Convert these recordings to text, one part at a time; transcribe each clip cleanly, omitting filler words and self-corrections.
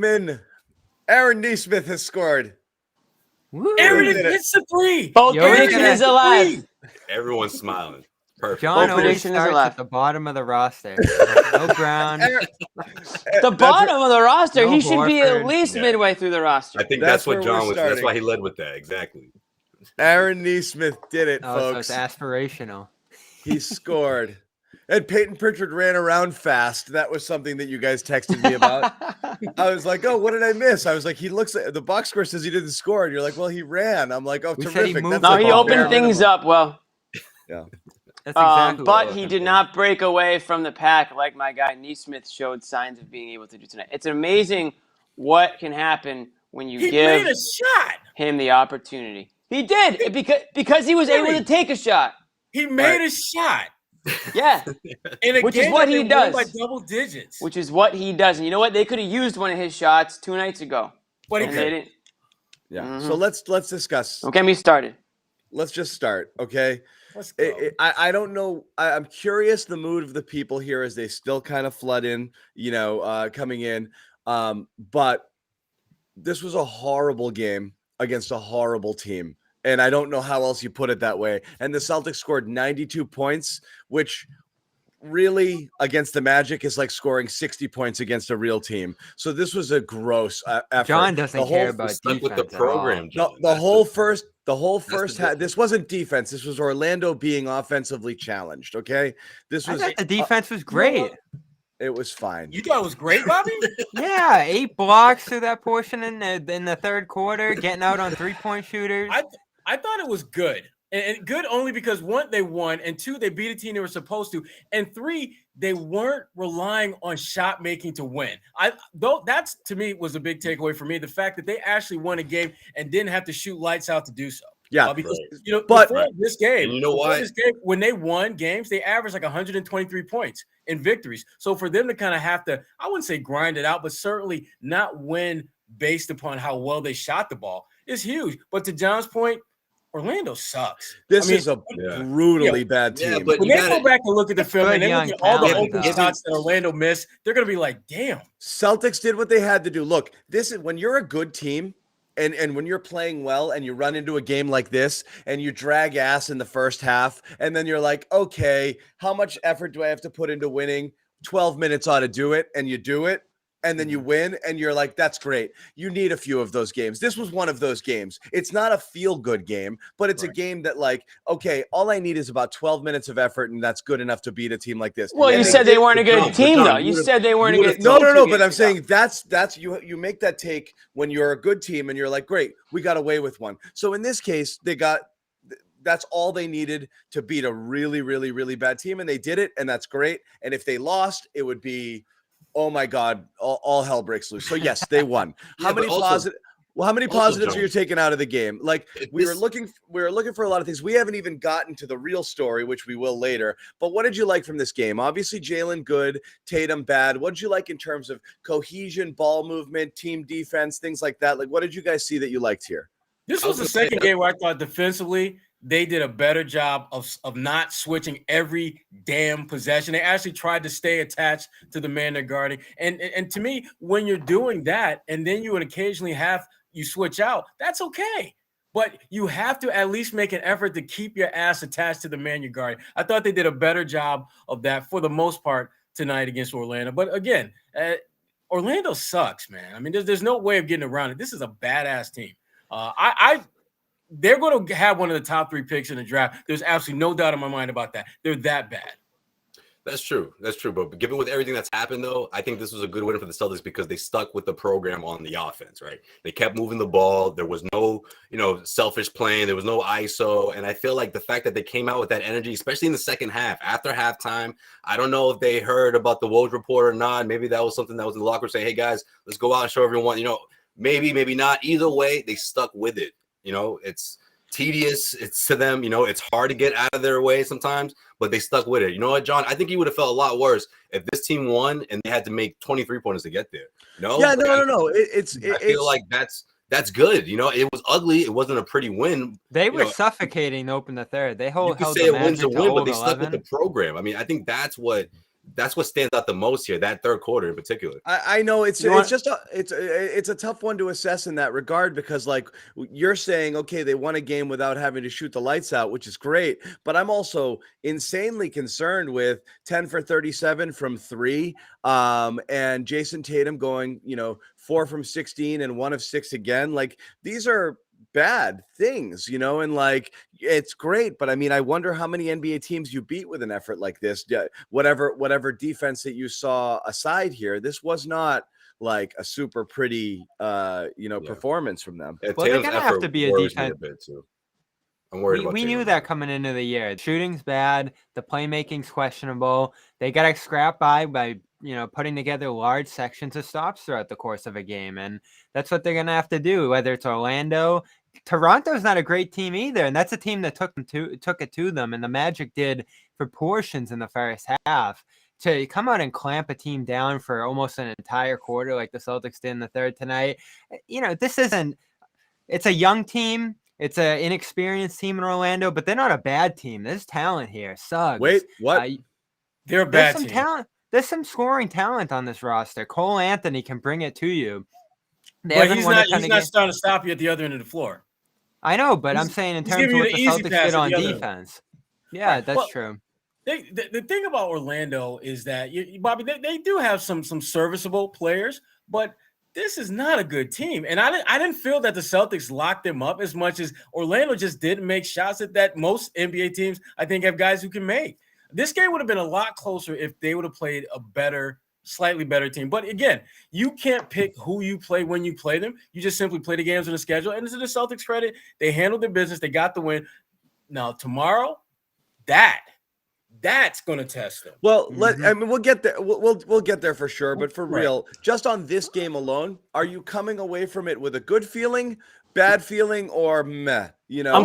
Aaron Nesmith has scored. Woo. Aaron hits the three. Both Yo, predictions alive. Everyone's smiling. Perfect. John Both always prediction is starts alive. at the bottom of the roster. No Brown. The bottom of the roster, No he should be at Horford. least midway through the roster. I think That's that's what where John we're was. That's starting. why he led with that. Exactly. Aaron Nesmith did it, Oh, so folks. it's aspirational. He scored. And Peyton Pritchard ran around fast. That was something that you guys texted me about. I was like, oh, what did I miss? I was like, he looks at the box score says he didn't score. And you're like, well, he ran. I'm like, oh, We said he terrific. moved That's No, like he the opened bare things minimum. up well. Yeah. That's exactly But what he we're did looking not break away from the pack like my guy Nesmith showed signs of being able to do tonight. It's amazing what can happen when you He give made a shot. him the opportunity. He did because he was able to take a shot. He made a shot. Yeah, In a Which is game what that he they won does. by double digits. which is what he does. And you know what? They could have used one of his shots 2 nights ago, But he and they did. didn't. Yeah. Mhm. So let's discuss. Don't get me started. Let's just start. Okay. Let's go. I don't know. I'm curious the mood of the people here as they still kind of flood in, coming in. But this was a horrible game against a horrible team. And I don't know how else you put it that way. And the Celtics scored 92 points, which really against the Magic is like scoring 60 points against a real team. So this was a gross effort. John doesn't care about Stuck defense with the program. No, John. the That's whole difference. first half. This wasn't defense. This was Orlando being offensively challenged. Okay, this I was thought the defense was great. it was fine. You thought it was great, Bobby? Yeah, 8 blocks through that portion in the third quarter, getting out on 3-point shooters. I thought it was good. And good only because 1, they won, and 2, they beat a team they were supposed to, and 3, they weren't relying on shot making to win. That's to me was a big takeaway for me. The fact that they actually won a game and didn't have to shoot lights out to do so. Yeah, because but before this game, And you know why? this game, when they won games, they averaged like 123 points in victories. So for them to kind of have to, I wouldn't say grind it out, but certainly not win based upon how well they shot the ball is huge. But to John's point, Orlando sucks. This is a brutally bad team. Yeah, but when you they gotta- go back and look at the film and they look at all the young open talent. shots that Orlando missed, they're going to be like, damn. Celtics did what they had to do. Look, this is when you're a good team and when you're playing well and you run into a game like this and you drag ass in the first half and then you're like, okay, how much effort do I have to put into winning? 12 minutes ought to do it, and you do it. And then you win, and you're like, that's great. You need a few of those games. This was one of those games. It's not a feel-good game, but it's a game that, like, okay, all I need is about 12 minutes of effort, and that's good enough to beat a team like this. Well, And you said they weren't a good team, though. You said they weren't a good team. No, but I'm saying that's you make that take when you're a good team, and you're like, great, we got away with one. So in this case, that's all they needed to beat a really, really, really bad team, and they did it, and that's great. And if they lost, it would be, oh my God, all hell breaks loose. So yes, they won. How many positives are you taking out of the game? Like we were looking for a lot of things. We haven't even gotten to the real story, which we will later. But what did you like from this game? Obviously, Jalen good, Tatum bad. What did you like in terms of cohesion, ball movement, team defense, things like that? Like, what did you guys see that you liked here? This was the second game where I thought defensively they did a better job of not switching every damn possession. They actually tried to stay attached to the man they're guarding. And to me, when you're doing that and then you would occasionally you switch out, that's okay. But you have to at least make an effort to keep your ass attached to the man you're guarding. I thought they did a better job of that for the most part tonight against Orlando. But again, Orlando sucks, man. I mean, there's no way of getting around it. This is a badass team. They're going to have one of the top 3 picks in the draft. There's absolutely no doubt in my mind about that. They're that bad. That's true. But given with everything that's happened, though, I think this was a good win for the Celtics because they stuck with the program on the offense, right? They kept moving the ball. There was no, selfish playing. There was no ISO. And I feel like the fact that they came out with that energy, especially in the second half, after halftime, I don't know if they heard about the Woj report or not. Maybe that was something that was in the locker room saying, hey, guys, let's go out and show everyone, maybe not. Either way, they stuck with it. It's tedious. It's to them, it's hard to get out of their way sometimes, but they stuck with it. You know what, John? I think he would have felt a lot worse if this team won and they had to make 23 pointers to get there. Yeah, no. I feel like that's good. It was ugly. It wasn't a pretty win. They were suffocating to open the third. They You could held say the it wins a Magic to win, but they 0-11. stuck with the program. I mean, I think that's what that's what stands out the most here. That third quarter in particular. I know it's a tough one to assess in that regard because like you're saying, okay, they won a game without having to shoot the lights out, which is great. But I'm also insanely concerned with 10 for 37 from 3, and Jason Tatum going 4 from 16 and 1 of 6 again. Like these are bad things, and like it's great, but I mean, I wonder how many NBA teams you beat with an effort like this. Whatever defense that you saw aside here, this was not like a super pretty performance from them. Yeah, Well, they're gonna have to be a defense. bit too. I'm worried about We Tatum. knew that coming into the year. The shooting's bad, the playmaking's questionable. They got to scrap by putting together large sections of stops throughout the course of a game, and that's what they're gonna have to do. Whether it's Orlando, Toronto's not a great team either, and that's a team that took it to them, and the Magic did for portions in the first half. To come out and clamp a team down for almost an entire quarter like the Celtics did in the third tonight, this isn't. It's a young team. It's an inexperienced team in Orlando, but they're not a bad team. There's talent here. Suggs. Wait, what? They're a bad There's some team. talent. There's some scoring talent on this roster. Cole Anthony can bring it to you. But he's not starting to stop you at the other end of the floor. I know, but I'm saying in he's terms of giving you what the the easy Celtics pass did at on the other. defense. Yeah, Right. that's Well, true. The thing about Orlando is that, Bobby, they do have some serviceable players, but this is not a good team. And I didn't feel that the Celtics locked them up as much as Orlando just didn't make shots that most NBA teams, I think, have guys who can make. This game would have been a lot closer if they would have played a slightly better team. But again, you can't pick who you play when you play them. You just simply play the games on the schedule. And to the Celtics' credit, they handled their business. They got the win. Now, tomorrow, that's going to test them. Well, we'll get there. We'll get there for sure. But for real, just on this game alone, are you coming away from it with a good feeling, bad feeling, or meh? I'm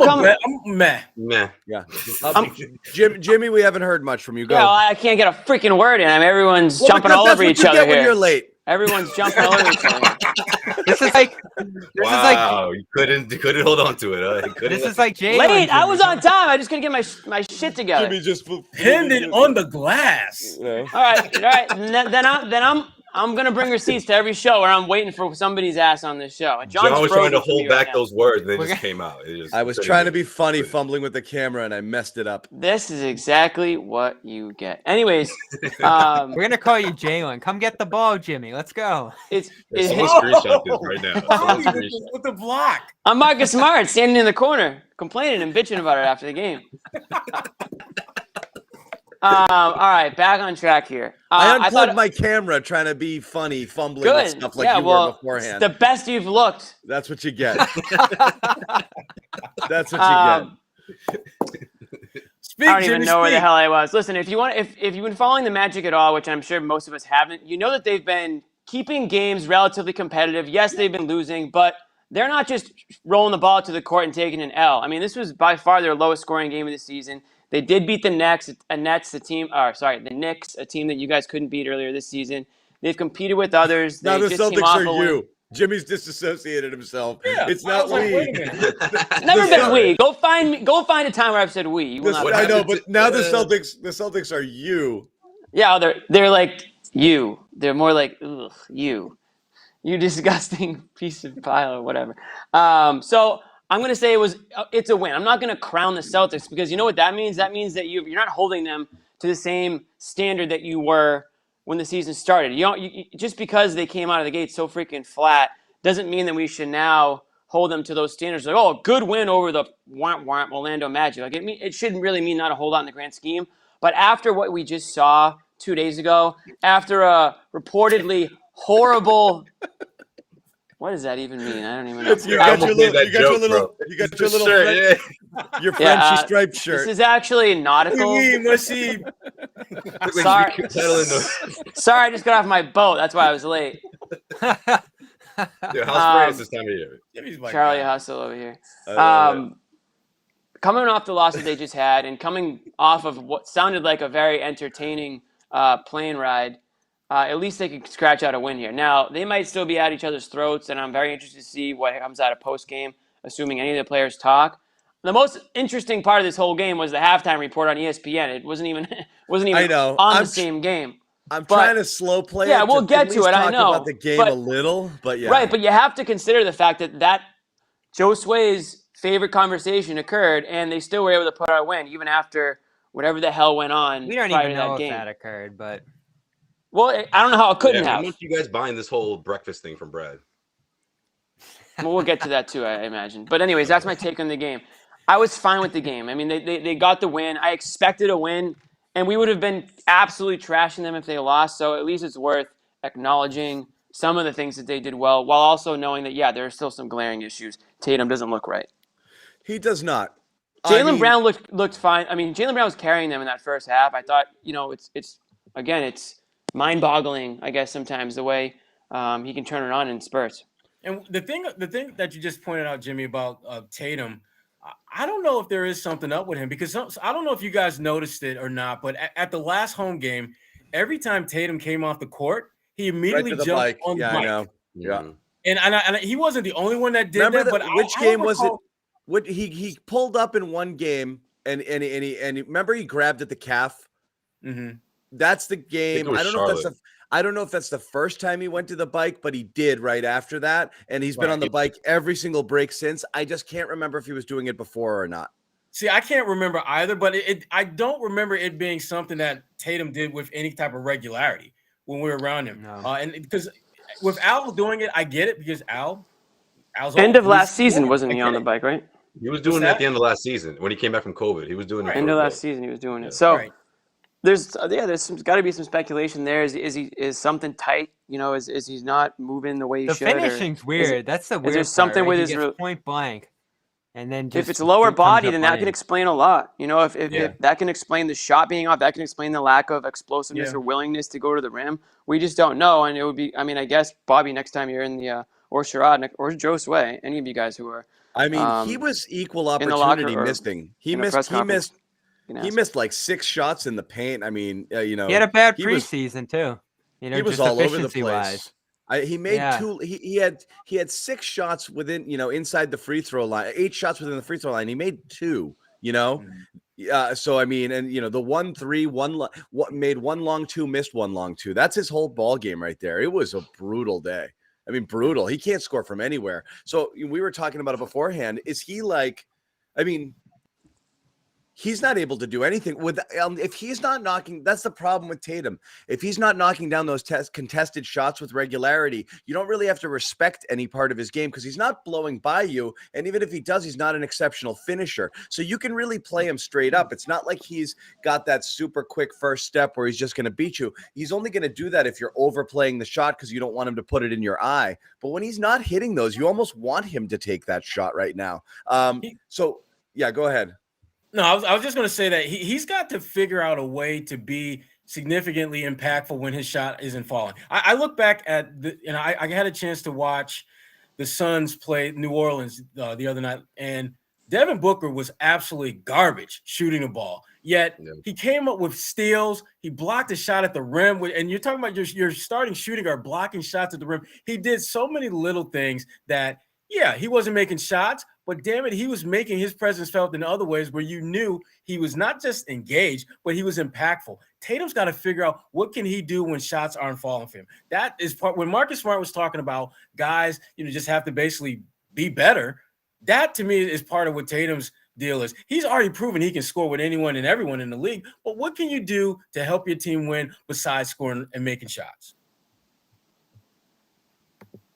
meh. Meh. Yeah. Jimmy, we haven't heard much from you. Go. Yeah, I can't get a freaking word in. Everyone's jumping all over each other when here. you're late. Everyone's jumping all over each other. This is like You couldn't hold on to it. Huh? This is like Jalen. Late. I was on time. I just couldn't get my shit together. Jimmy just Pinned it on the glass. All right. Then I'm gonna bring receipts to every show where I'm waiting for somebody's ass on this show. John was trying to hold back right those words, and they just came out. I was trying to be funny, fumbling with the camera, and I messed it up. This is exactly what you get. Anyways, We're gonna call you Jalen. Come get the ball, Jimmy. Let's go. Someone screenshot this right now. Bobby with the block. I'm Marcus Smart standing in the corner complaining and bitching about it after the game. All right, back on track here. I unplugged my camera trying to be funny, fumbling with stuff like you were beforehand. The best you've looked. That's what you get. That's what you get. Speak, I don't even Jimmy, know where the speak. hell I was. Listen, if you've been following the Magic at all, which I'm sure most of us haven't, you know that they've been keeping games relatively competitive. Yes, they've been losing, but they're not just rolling the ball to the court and taking an L. I mean, this was by far their lowest scoring game of the season. They did beat the Knicks, the Knicks, a team that you guys couldn't beat earlier this season. They've competed with others. Now They the just came Celtics off are a win. you. Jimmy's disassociated himself. Yeah, It's I not was like, we. wait a minute. Never been we. Go find a time where I've said we. You will not I find know, it. but now the Celtics are you. Yeah, they're like you. They're more like ugh, you disgusting piece of pile or whatever. So I'm gonna say it's a win. I'm not gonna crown the Celtics because you know what that means. That means that you're not holding them to the same standard that you were when the season started. Just because they came out of the gate so freaking flat doesn't mean that we should now hold them to those standards. Like, oh, good win over the Orlando Magic. Like it shouldn't really mean not a whole lot in the grand scheme. But after what we just saw 2 days ago, after a reportedly horrible, what does that even mean? I don't even know. You got your little shirt, your Frenchy striped shirt. This is actually nautical. Sorry, I just got off my boat. That's why I was late. Dude, how spray is this time of year? Charlie Hustle over here. Coming off the losses they just had and coming off of what sounded like a very entertaining plane ride, at least they could scratch out a win here. Now, they might still be at each other's throats, and I'm very interested to see what comes out of postgame, assuming any of the players talk. The most interesting part of this whole game was the halftime report on ESPN. It wasn't even I know. on the same game. I'm But- trying to slow play Yeah, it. we'll to get at to least it, I talk know, about the game but- a little, but yeah. Right, but you have to consider the fact that Josue's favorite conversation occurred, and they still were able to put out a win, even after whatever the hell went on We don't prior even to know that if game. that occurred, but Well, I don't know how it couldn't How have. much you guys buying this whole breakfast thing from Brad? Well, we'll get to that too, I imagine. But anyways, that's my take on the game. I was fine with the game. I mean, they got the win. I expected a win, and we would have been absolutely trashing them if they lost. So at least it's worth acknowledging some of the things that they did well, while also knowing that, yeah, there are still some glaring issues. Tatum doesn't look right. He does not. Jaylen Brown looked fine. I mean, Jaylen Brown was carrying them in that first half. I thought, it's mind-boggling, I guess, sometimes the way he can turn it on in spurts. And the thing that you just pointed out, Jimmy, about Tatum, I don't know if there is something up with him, because I don't know if you guys noticed it or not, but at the last home game, every time Tatum came off the court, he immediately jumped on the bike. I know. Yeah. And he wasn't the only one that did Remember that. But which I game don't was it? recall- What he pulled up in one game and he remember he grabbed at the calf. Mhm. That's the game. it was I don't know if that's the first time he went to the bike, but he did right after that, and he's been on the bike every single break since. I just can't remember if he was doing it before or not. See, I can't remember either, but I don't remember it being something that Tatum did with any type of regularity when we were around him. No. And because with Al doing it, I get it, because Al's End of old. last He's season, old. wasn't I he get on the it. bike, right? He was doing it that? at the end of last season when he came back from COVID. He was doing it. End of last season, he was doing it. So Right. there's got to be some speculation there. Is something tight? Is he not moving the way he the should? or finishing's weird. That's the weird there part, something right? with He his gets point blank, and then if just it's lower comes body, up then that lame. can explain a lot. If that can explain the shot being off, that can explain the lack of explosiveness Yeah. or willingness to go to the rim. We just don't know, and it would be. I mean, I guess Bobby, next time you're in the or Sherrod or Josue, any of you guys who are. I mean, he was equal in the locker opportunity or missing. He in a press conference, He missed like 6 shots in the paint. I mean, He had a bad he was- preseason too. he was just all over the efficiency-wise. place. He made Yeah. 2. He had 6 shots within, inside the free throw line. 8 shots within the free throw line. He made 2. So I mean, and the 1-3, made 1 long 2, missed 1 long 2. That's his whole ball game right there. It was a brutal day. I mean, brutal. He can't score from anywhere. So we were talking about it beforehand. Is he like? I mean, he's not able to do anything with if he's not knocking. That's the problem with Tatum. If he's not knocking down those contested shots with regularity, you don't really have to respect any part of his game, because he's not blowing by you. And even if he does, he's not an exceptional finisher. So you can really play him straight up. It's not like he's got that super quick first step where he's just going to beat you. He's only going to do that if you're overplaying the shot, because you don't want him to put it in your eye. But when he's not hitting those, you almost want him to take that shot right now. So yeah, go ahead. No, I was just going to say that he's got to figure out a way to be significantly impactful when his shot isn't falling. I look back at I had a chance to watch the Suns play New Orleans the other night, and Devin Booker was absolutely garbage shooting the ball. Yet he came up with steals. He blocked a shot at the rim. And you're talking about your starting shooting or blocking shots at the rim. He did so many little things that, yeah, he wasn't making shots, but damn it, he was making his presence felt in other ways where you knew he was not just engaged, but he was impactful. Tatum's got to figure out what can he do when shots aren't falling for him. That is part when Marcus Smart was talking about guys, just have to basically be better. That to me is part of what Tatum's deal is. He's already proven he can score with anyone and everyone in the league. But what can you do to help your team win besides scoring and making shots?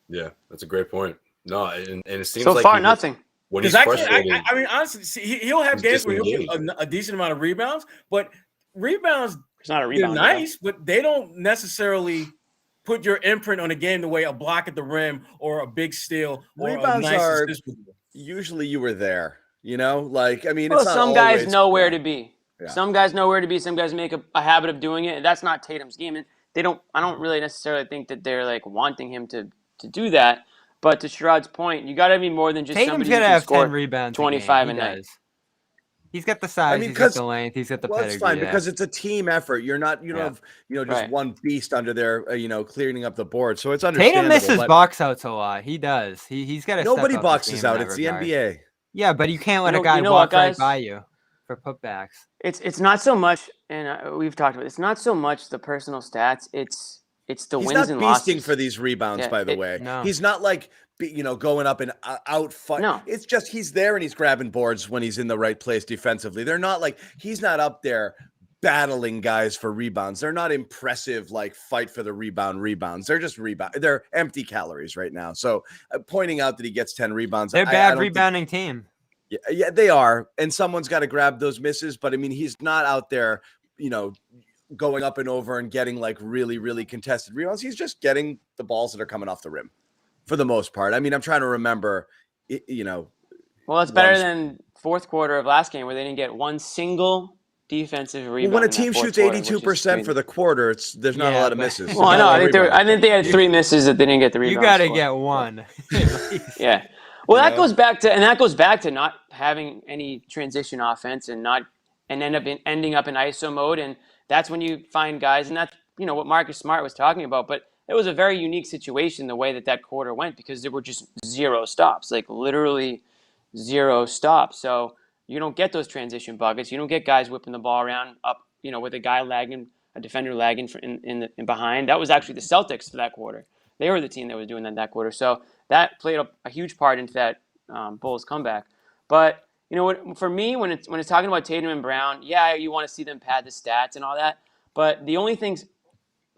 Yeah, that's a great point. No, and it seems so like far nothing. When he's Because frustrated, I mean, honestly, he'll have games where he'll get a decent amount of rebounds, but rebounds It's not a they're rebound. nice, but they don't necessarily put your imprint on a game the way a block at the rim or a big steal or Rebounds a nice are assist would do. usually you were there. Like, I mean, Well, it's not some guys always- know where to be. Yeah. Some guys know where to be. Some guys make a habit of doing it. And that's not Tatum's game. And I don't really necessarily think that they're like wanting him to do that. But to Sherrod's point, you got to be more than just Tatum's somebody who gonna can have score 10 rebounds. 25 a a game. He night. does. He's got the size. I mean, he's got 'cause- the length. He's got the Well, pedigree. it's fine yeah. because it's a team effort. You don't have just Right. one beast under there, cleaning up the board. So it's understandable. Tatum misses but box outs a lot. He does. He's got to. nobody boxes out. It's the NBA. Yeah, but you can't let You a know- guy you know walk what, right guys? by you for putbacks. It's not so much, and we've talked about it, it's not so much the personal stats. It's the He's wins not and beasting losses. for these rebounds, Yeah, by the way. No. He's not like, going up and out fight. No. It's just he's there and he's grabbing boards when he's in the right place defensively. They're not like, he's not up there battling guys for rebounds. They're not impressive, like fight for the rebounds. They're just They're empty calories right now. So pointing out that he gets 10 rebounds. They're a I bad don't rebounding team. Yeah, they are. And someone's got to grab those misses. But I mean, he's not out there, going up and over and getting like really, really contested rebounds. He's just getting the balls that are coming off the rim for the most part. I mean, I'm trying to remember, Well, it's better than fourth quarter of last game where they didn't get one single defensive rebound. when a in that team fourth shoots quarter, which is 82% crazy. for the quarter, there's not a Yeah, lot of but- misses. Well, I know. Not I think they had 3 misses that they didn't get the rebound. You got to get one. at least. Yeah. Well, You that know? goes back to not having any transition offense and ending up in ISO mode, and that's when you find guys, and that's what Marcus Smart was talking about. But it was a very unique situation the way that quarter went because there were just 0 stops, like literally 0 stops. So you don't get those transition buckets. You don't get guys whipping the ball around up, with a guy lagging, a defender lagging in behind. That was actually the Celtics for that quarter. They were the team that was doing that quarter. So that played a huge part into that Bulls comeback. But for me, when it's talking about Tatum and Brown, yeah, you want to see them pad the stats and all that. But the only things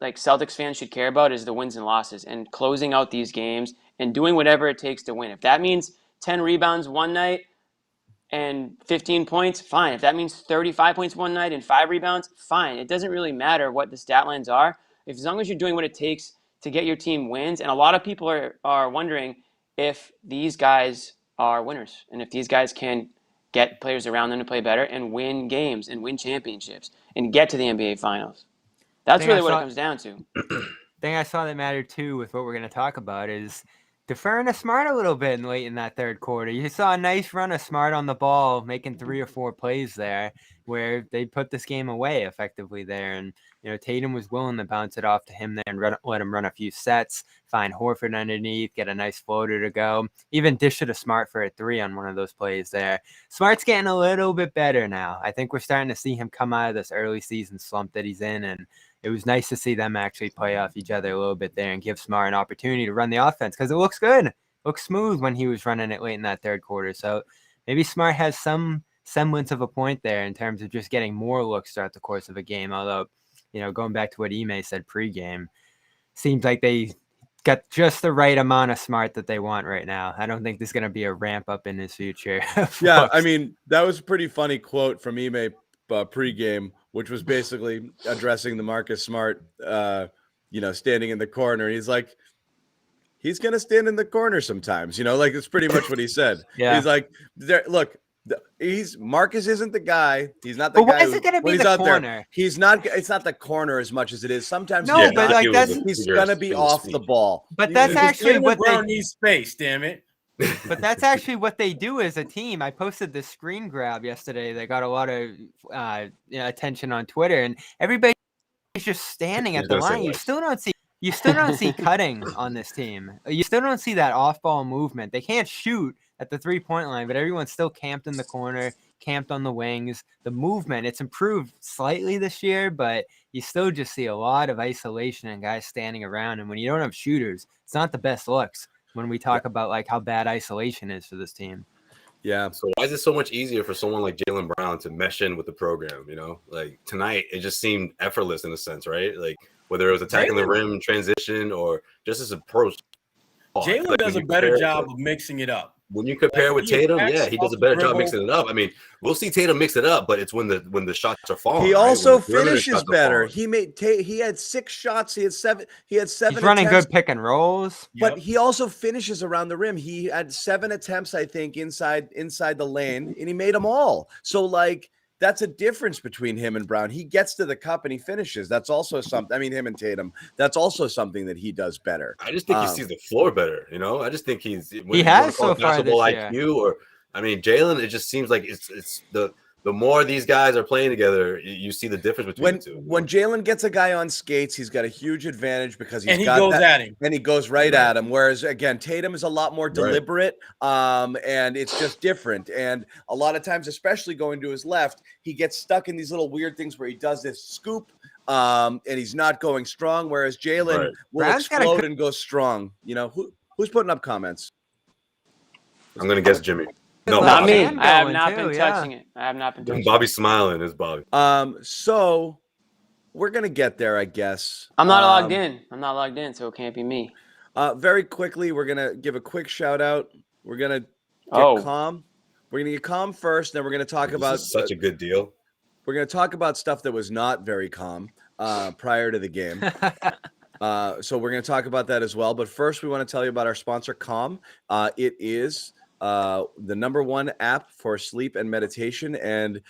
like Celtics fans should care about is the wins and losses and closing out these games and doing whatever it takes to win. If that means 10 rebounds one night and 15 points, fine. If that means 35 points one night and 5 rebounds, fine. It doesn't really matter what the stat lines are. As long as you're doing what it takes to get your team wins. And a lot of people are wondering if these guys are winners and if these guys can get players around them to play better and win games and win championships and get to the NBA Finals. That's really what it comes down to. Thing I saw that mattered too with what we're going to talk about is deferring to Smart a little bit late in that third quarter. You saw a nice run of Smart on the ball, making 3 or 4 plays there where they put this game away effectively there. And, Tatum was willing to bounce it off to him there and let him run a few sets, find Horford underneath, get a nice floater to go, even dish it to Smart for a 3 on one of those plays there. Smart's getting a little bit better now. I think we're starting to see him come out of this early season slump that he's in, and it was nice to see them actually play off each other a little bit there and give Smart an opportunity to run the offense because it looks good. It looks smooth when he was running it late in that third quarter. So maybe Smart has some semblance of a point there in terms of just getting more looks throughout the course of a game. Although, going back to what Ime said pregame, seems like they got just the right amount of Smart that they want right now. I don't think there's going to be a ramp up in his future. Yeah, I mean, that was a pretty funny quote from Ime pregame, which was basically addressing the Marcus Smart, standing in the corner. He's like, he's going to stand in the corner sometimes, like it's pretty much what he said. Yeah. He's like, look, Marcus isn't the guy. He's not the But guy. why is it going to be he's the out corner? there. He's not. It's not the corner as much as it is. Sometimes No, he's but not. like that's He's going to be off the ball. But that's actually Tatum what Brown they needs space. Damn it. But that's actually what they do as a team. I posted this screen grab yesterday that got a lot of attention on Twitter, and everybody's just standing at the line. You still don't see cutting on this team. You still don't see that off-ball movement. They can't shoot at the three-point line, but everyone's still camped in the corner, camped on the wings. The movement, it's improved slightly this year, but you still just see a lot of isolation and guys standing around. And when you don't have shooters, it's not the best looks when we talk about like how bad isolation is for this team. Yeah. So why is it so much easier for someone like Jaylen Brown to mesh in with the program? Like tonight, it just seemed effortless in a sense, right? Like whether it was attacking the rim, transition, or just his approach. Jaylen does a better job of mixing it up. When you compare with Tatum, he does a better job mixing it up. I mean, we'll see Tatum mix it up, but it's when the shots are falling. He also right? finishes better. He had 6 shots. He had 7. He's running attempts, good pick and rolls. but he also finishes around the rim. He had 7 attempts, I think, inside the lane, and he made them all. So like that's a difference between him and Brown. He gets to the cup and he finishes. That's also something. I mean, him and Tatum. That's also something that he does better. I just think he sees the floor better. I just think he has so far this IQ year. Or I mean, Jaylen. It just seems like it's the the more these guys are playing together, you see the difference between the two. When Jalen gets a guy on skates, he's got a huge advantage because he goes at him. And he goes right at him. Whereas again, Tatum is a lot more deliberate, and it's just different. And a lot of times, especially going to his left, he gets stuck in these little weird things where he does this scoop, and he's not going strong. Whereas Jalen will explode and go strong. You know, who's putting up comments? I'm gonna guess Jimmy. No, not me. Bobby. I have not been touching it. I have not been touching Bobby's smiling. Is Bobby? So we're gonna get there, I guess. I'm not logged in. I'm not logged in, so it can't be me. Very quickly, we're gonna give a quick shout out. We're gonna get calm. We're gonna get calm first, then we're gonna talk about such a good deal. We're gonna talk about stuff that was not very calm prior to the game. So we're gonna talk about that as well. But first, we want to tell you about our sponsor, Calm. It is the #1 app for sleep and meditation, and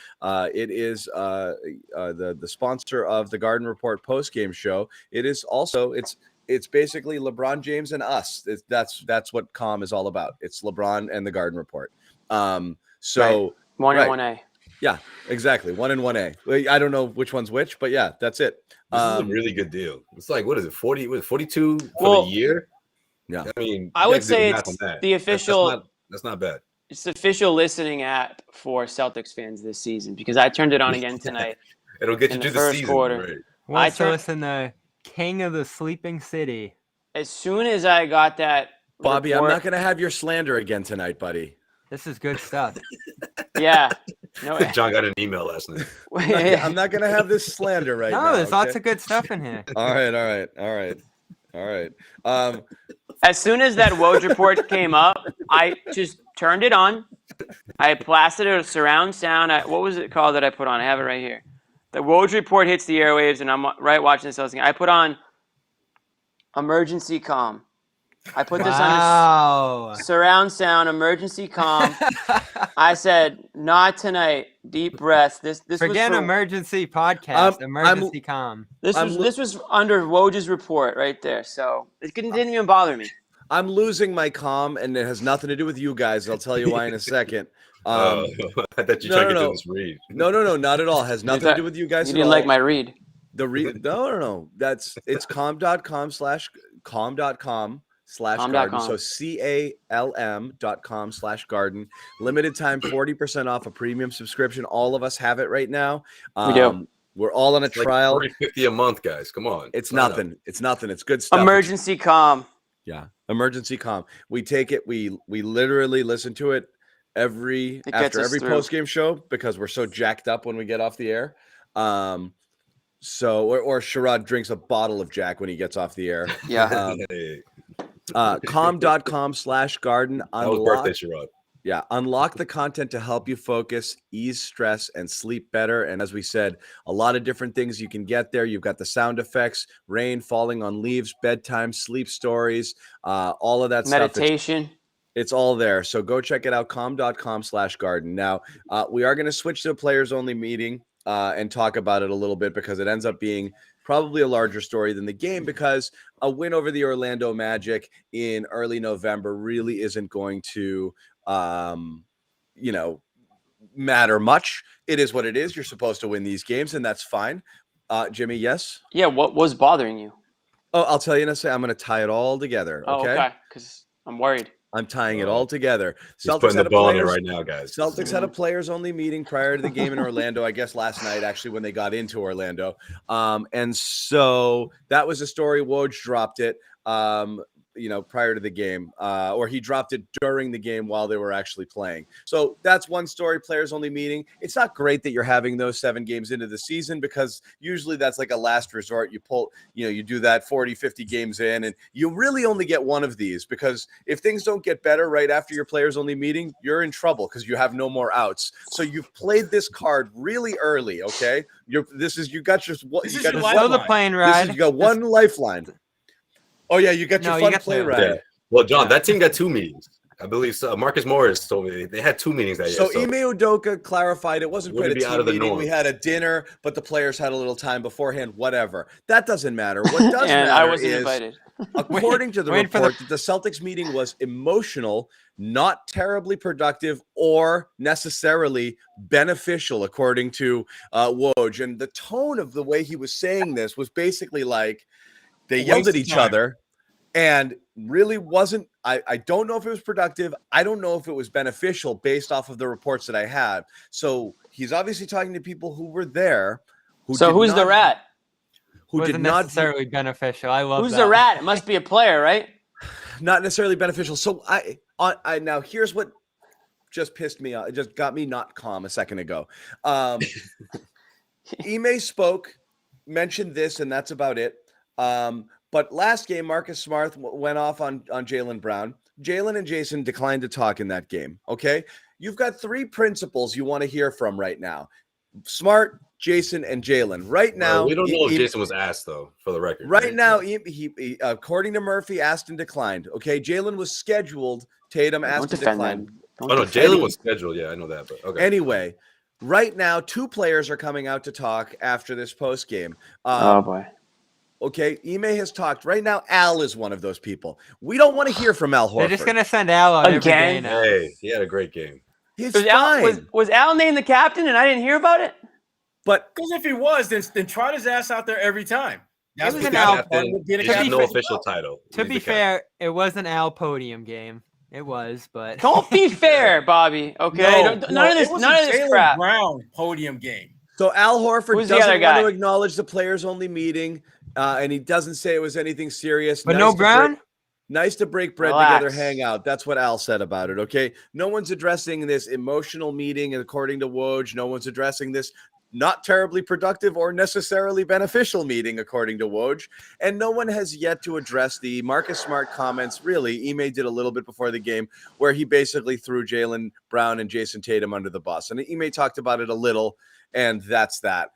it is the sponsor of the Garden Report postgame show. It is also it's basically LeBron James and us. That's what Calm is all about. It's LeBron and the Garden Report. So 1 and 1A. Yeah, exactly. 1 and 1A. I don't know which one's which, but yeah, that's it. This is a really good deal. It's like, what is it? 42 for the year? Yeah. I mean, I would say it's the official. That's not bad. It's the official listening app for Celtics fans this season because I turned it on again tonight. It'll get you in through the the first season. quarter. Wants to listen to King of the Sleeping City. As soon as I got that, Bobby, I'm not going to have your slander again tonight, buddy. This is good stuff. Yeah. No, John got an email last night. I'm not going to have this slander right now. No, there's lots of good stuff in here. All right. As soon as that Woj report came up, I just turned it on. I blasted a surround sound. What was it called that I put on? I have it right here. The Woj report hits the airwaves, and I'm right watching this. I put on emergency calm. I put this on surround sound, emergency calm. I said, not tonight. Deep breath. This Forget was emergency podcast. Emergency calm. This was under Woj's report right there, so it didn't even bother me. I'm losing my calm, and it has nothing to do with you guys. I'll tell you why in a second. I thought you tried to do this read. No, not at all. It has nothing to do with you guys. You didn't like my read. The read? No. It's calm.com/calm.com/garden. So CALM.com/garden. Limited time, 40% off a premium subscription. All of us have it right now. We do. We're all on a trial. Like $40-50 a month, guys. Come on. It's nothing. It's nothing. It's good stuff. Emergency calm. Yeah. Emergency calm. We take it. We literally listen to it after every post-game show because we're so jacked up when we get off the air. So Sherrod drinks a bottle of Jack when he gets off the air. Yeah. Calm.com/garden. That was birthday, Sherrod. Yeah. Unlock the content to help you focus, ease stress, and sleep better. And as we said, a lot of different things you can get there. You've got the sound effects, rain falling on leaves, bedtime, sleep stories, all of that meditation. Stuff. It's all there. So go check it out. Calm.com/garden. Now, we are going to switch to a players only meeting and talk about it a little bit because it ends up being probably a larger story than the game because a win over the Orlando Magic in early November really isn't going to, matter much. It is what it is. You're supposed to win these games, and that's fine. Jimmy, yes? Yeah, what was bothering you? Oh, I'll tell you in a second. I'm going to tie it all together. Okay, because I'm worried. I'm tying it all together. He's putting the ball in it right now, guys. Celtics had a players-only meeting prior to the game in Orlando, I guess last night, actually, when they got into Orlando. And so that was a story. Woj dropped it, prior to the game, or he dropped it during the game while they were actually playing. So that's one story, players-only meeting. It's not great that you're having those 7 games into the season because usually that's like a last resort. You pull, you do that 40, 50 games in, and you really only get one of these because if things don't get better right after your players-only meeting, you're in trouble because you have no more outs. So you've played this card really early, okay? You got the plane ride. You got one lifeline. Oh yeah, you got your fun play ride. Yeah. Well, John, that team got 2 meetings. I believe so. Marcus Morris told me they had 2 meetings that year. So Ime Udoka clarified it wasn't quite a Wouldn't be out team of the meeting. norm. We had a dinner, but the players had a little time beforehand. Whatever. That doesn't matter. What does And matter I wasn't is, invited. according to the Wait for the- report, that the Celtics meeting was emotional, not terribly productive, or necessarily beneficial, according to Woj. And the tone of the way he was saying this was basically like they yelled Waste at of each time. other. And really wasn't, I don't know if it was productive. I don't know if it was beneficial based off of the reports that I had. So he's obviously talking to people who were there. So who's the rat? Who did wasn't not necessarily beneficial. I love Who's that. the rat? It must be a player, right? not necessarily beneficial. So I now here's what just pissed me off. It just got me not calm a second ago. Ime spoke, mentioned this, and that's about it. But last game, Marcus Smart went off on Jaylen Brown. Jaylen and Jason declined to talk in that game. Okay. You've got 3 principals you want to hear from right now. Smart, Jason, and Jaylen. Right now, we don't know if Jason was asked, though, for the record. Right now, he according to Murphy, asked and declined. Okay. Jaylen was scheduled. Tatum Don't asked and defend declined. them. Oh, no, Jaylen was scheduled. Yeah, I know that. But okay. Anyway, right now, 2 players are coming out to talk after this post game. Oh boy. Okay, Ime has talked. Right now, Al is one of those people. We don't want to hear from Al Horford. They're just gonna send Al out every day Again? now. Hey, he had a great game. He's Was fine. was Al named the captain and I didn't hear about it? But Because if he was, then trot his ass out there every time. That's was what an the Al- captain would get a He has captain no as official well. title. To He's be the captain. fair, it was an Al podium game. It was, but Don't be fair, Bobby. Okay, No, none of this, it was none a of this Jaylen crap. Brown podium game. so Al Horford Who's the doesn't other want to guy? acknowledge the players only meeting, and he doesn't say it was anything serious. but Nice no to Brown. Nice to break bread Relax. together, hang out. That's what Al said about it. Okay. No one's addressing this emotional meeting, and according to Woj, no one's addressing this not terribly productive or necessarily beneficial meeting, according to Woj. And no one has yet to address the Marcus Smart comments. Really, Ime did a little bit before the game where he basically threw Jaylen Brown and Jason Tatum under the bus. And Ime talked about it a little, and that's that.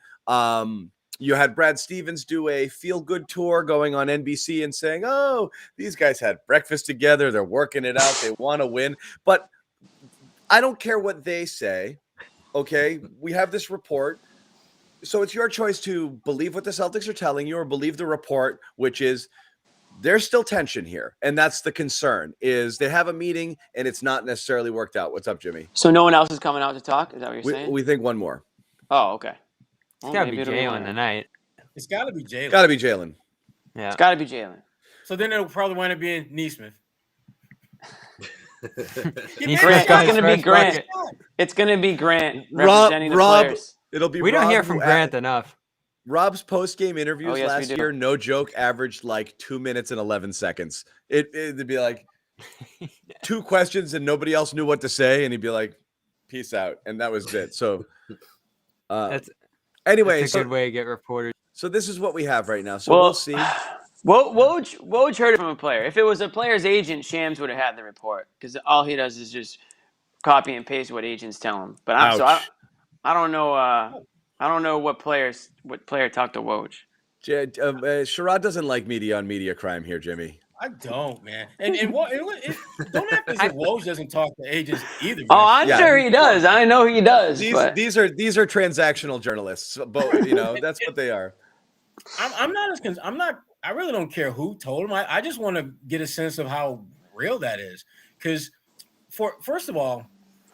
You had Brad Stevens do a feel-good tour going on NBC and saying, oh, these guys had breakfast together. They're working it out. They want to win. But I don't care what they say. Okay, we have this report. So it's your choice to believe what the Celtics are telling you or believe the report, which is there's still tension here. And that's the concern, is they have a meeting and it's not necessarily worked out. What's up, Jimmy? So no one else is coming out to talk? Is that what you're saying? We think one more. Oh, okay. It's Well, gotta be maybe it'll Jalen one. tonight. It's got to be Jalen. Got to be Jalen. Yeah. It's got to be Jalen. So then it'll probably wind up being Neesmith. He's Grant, got it's his gonna be first Grant. bucket. It's gonna be Grant representing the Rob, players. it'll be We don't Rob hear from who Grant enough. Rob's post-game interviews Oh, yes, we last do. year, no joke, averaged like 2 minutes and 11 seconds. It'd be like 2 questions and nobody else knew what to say, and he'd be like, "Peace out," and that was it. So, That's anyway, That's a good way to get reporters. so this is what we have right now. So Well, we'll see. Woj heard it from a player. If it was a player's agent, Shams would have had the report because all he does is just copy and paste what agents tell him. But Ouch. I don't know. I don't know what player talked to Woj. Sherrod doesn't like media on media crime here, Jimmy. I don't, man. And don't have to say Woj doesn't talk to agents either. Man. Oh, I'm Yeah. sure he does. I know he does. These but these are transactional journalists, but that's what they are. I'm not as I'm not. I really don't care who told him. I just want to get a sense of how real that is. Because first of all,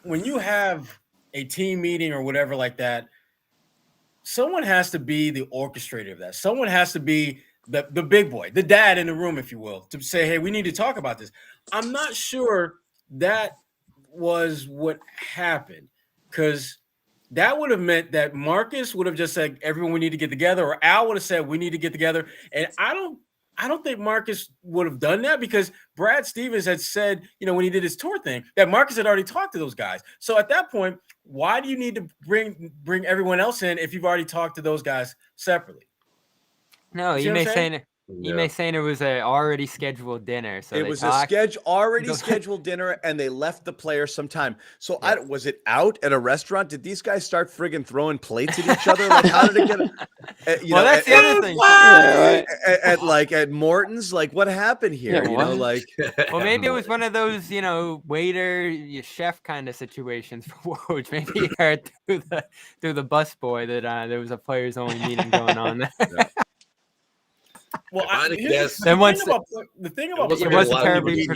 when you have a team meeting or whatever like that, someone has to be the orchestrator of that. Someone has to be the big boy, the dad in the room, if you will, to say, hey, we need to talk about this. I'm not sure that was what happened, because that would have meant that Marcus would have just said, everyone, we need to get together, or Al would have said, we need to get together. And I don't think Marcus would have done that, because Brad Stevens had said, when he did his tour thing, that Marcus had already talked to those guys. So at that point, why do you need to bring everyone else in if you've already talked to those guys separately? No, See you what may I'm saying? saying Ime saying it was a already scheduled dinner. So it they was talked. already scheduled dinner, and they left the players some time. So was it out at a restaurant? Did these guys start friggin' throwing plates at each other? Like, how did it get? That's the other thing. At Morton's, like, what happened here? Yeah, what? Like, Well, maybe it was one of those, waiter, chef kind of situations for Woj. Maybe he heard through the busboy that there was a players only meeting going on there. Yeah. Well, the thing about it wasn't terribly.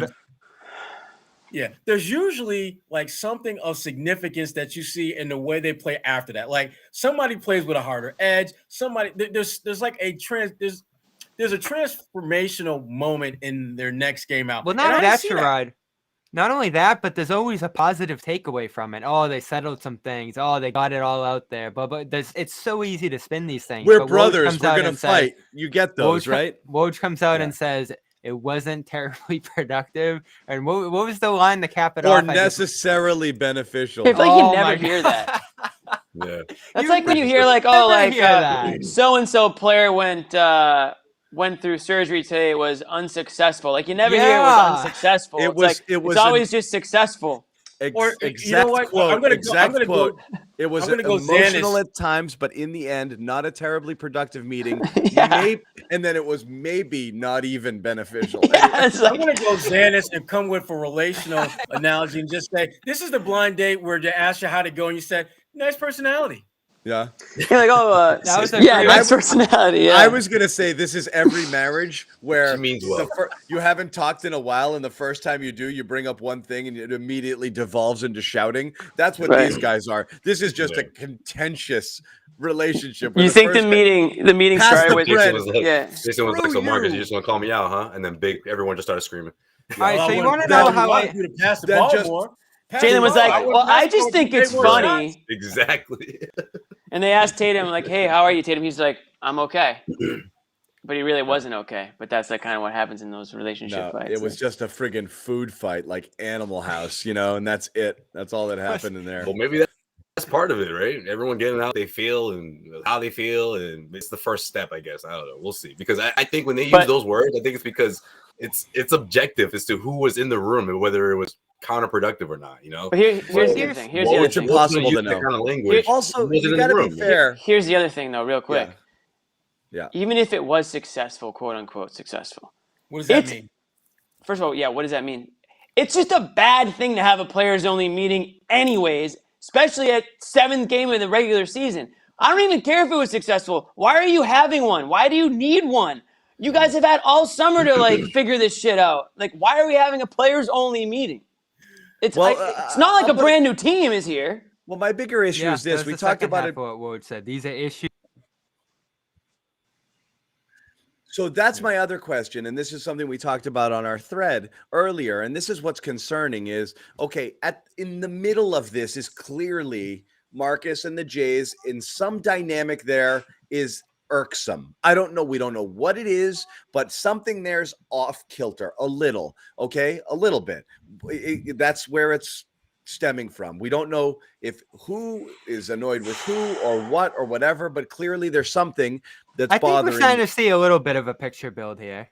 Yeah, there's usually like something of significance that you see in the way they play after that. Like somebody plays with a harder edge. There's like a transformational moment in their next game out. Well, not only that, Sherrod. Not only that, but there's always a positive takeaway from it. Oh, they settled some things. Oh, they got it all out there. But it's so easy to spin these things. We're brothers. We're gonna fight. You get those, right? Woj comes out and says it wasn't terribly productive. And what was the line to cap it off? Or necessarily beneficial. It's like you never hear that. Yeah, that's like when you hear like, so-and-so player went through surgery today, it was unsuccessful. Like you never hear it was unsuccessful. It's always just successful. Exact quote. It was emotional at times, but in the end, not a terribly productive meeting. And then it was maybe not even beneficial. I'm going to go Zannis and come with a relational analogy and just say, this is the blind date where they ask you how to go, and you said, nice personality. Yeah. You're like, nice personality. Yeah. I was gonna say this is every marriage where means well. You haven't talked in a while, and the first time you do, you bring up one thing, and it immediately devolves into shouting. That's what these guys are. This is just a contentious relationship. You think the meeting started with Jason was like, so Marcus, you just want to call me out, huh? And then everyone just started screaming. All right, so you want to know how Jalen was like, well, I just think it's funny. Exactly. And they asked Tatum, like, hey, how are you, Tatum? He's like, I'm okay. But he really wasn't okay. But that's like kind of what happens in those relationship fights. It was just a friggin' food fight, like Animal House, and that's it. That's all that happened in there. Well, maybe that's part of it, right? Everyone getting out they feel and how they feel, and it's the first step, I guess. I don't know. We'll see. Because I think when they use those words, I think it's because it's objective as to who was in the room and whether it was counterproductive or not, But here's the other thing. It's impossible to know. Kind of language. Also, you got to be fair. Here's the other thing, though, real quick. Yeah. Even if it was successful, quote unquote successful. What does that mean? First of all, what does that mean? It's just a bad thing to have a players only meeting, anyways, especially at 7th game of the regular season. I don't even care if it was successful. Why are you having one? Why do you need one? You guys have had all summer to figure this shit out. Like, why are we having a players only meeting? It's not like a brand new team is here. Well, my bigger issue is this. We talked about it. What Woj said. These are issues. So that's my other question, and this is something we talked about on our thread earlier, and this is what's concerning is, okay, in the middle of this is clearly Marcus and the Jays in some dynamic there is irksome. I don't know. We don't know what it is, but something there's off kilter a little, okay? A little bit. That's where it's stemming from. We don't know if who is annoyed with who or what or whatever, but clearly there's something that's bothering. I think we're starting to see a little bit of a picture build here.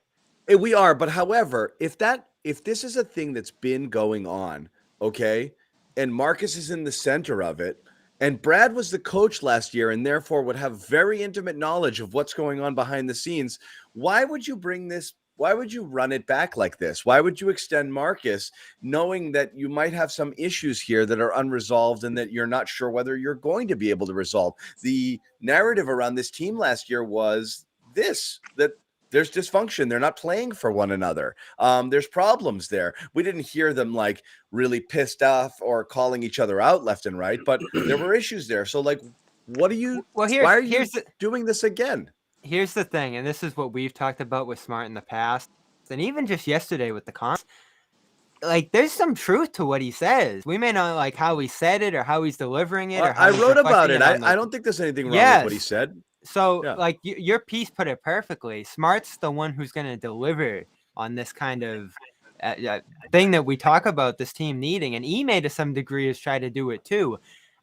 We are, but however, if this is a thing that's been going on, okay, and Marcus is in the center of it, and Brad was the coach last year and therefore would have very intimate knowledge of what's going on behind the scenes, why would you bring this? Why would you run it back like this? Why would you extend Marcus knowing that you might have some issues here that are unresolved and that you're not sure whether you're going to be able to resolve? The narrative around this team last year was that there's dysfunction. They're not playing for one another. There's problems there. We didn't hear them like really pissed off or calling each other out left and right, but there were issues there. So like, why are you doing this again? Here's the thing, and this is what we've talked about with Smart in the past, and even just yesterday with the comments. Like, there's some truth to what he says. We may not like how he said it or how he's delivering it. Or how I wrote about it. I don't think there's anything wrong with what he said. So, like, your piece put it perfectly. Smart's the one who's going to deliver on this kind of thing that we talk about this team needing, and Ime to some degree has tried to do it too.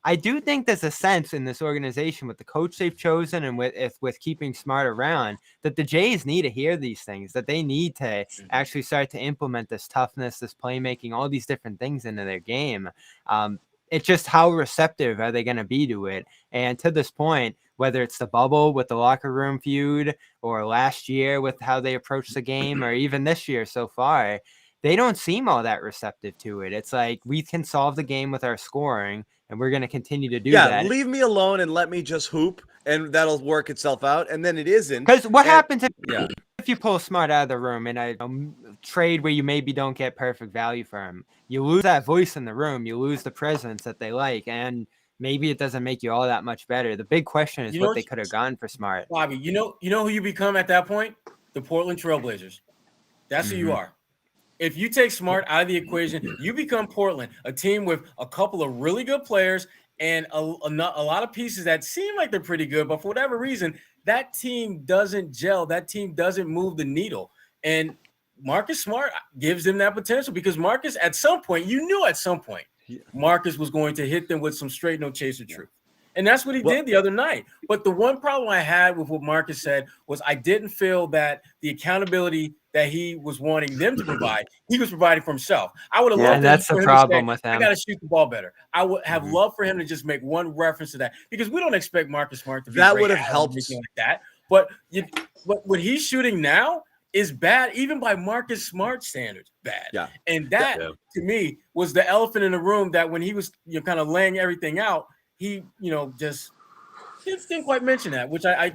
I do think there's a sense in this organization with the coach they've chosen and with keeping Smart around that the Jays need to hear these things, that they need to actually start to implement this toughness, this playmaking, all these different things into their game. It's just how receptive are they going to be to it? And to this point, whether it's the bubble with the locker room feud or last year with how they approached the game or even this year so far, they don't seem all that receptive to it. It's like, we can solve the game with our scoring, and we're going to continue to do that. Yeah, leave me alone and let me just hoop, and that'll work itself out. And then it isn't. Because what happens if you pull Smart out of the room in a trade where you maybe don't get perfect value for him? You lose that voice in the room. You lose the presence that they like, and maybe it doesn't make you all that much better. The big question is what they could have gone for Smart. Bobby, you know who you become at that point? The Portland Trailblazers. That's who you are. If you take Smart out of the equation, you become Portland, a team with a couple of really good players and a lot of pieces that seem like they're pretty good, but for whatever reason, that team doesn't gel. That team doesn't move the needle. And Marcus Smart gives them that potential because Marcus, at some point, you knew at some point, Marcus was going to hit them with some straight no chaser truth. And that's what he did the other night. But the one problem I had with what Marcus said was I didn't feel that the accountability that he was wanting them to provide, he was providing for himself. I would have loved that's the problem with him. I got to shoot the ball better. I would have loved for him to just make one reference to that because we don't expect Marcus Smart to be that would have helped like that. But what he's shooting now is bad, even by Marcus Smart standards, bad. Yeah. And that to me was the elephant in the room that when he was kind of laying everything out, he just didn't quite mention that, which I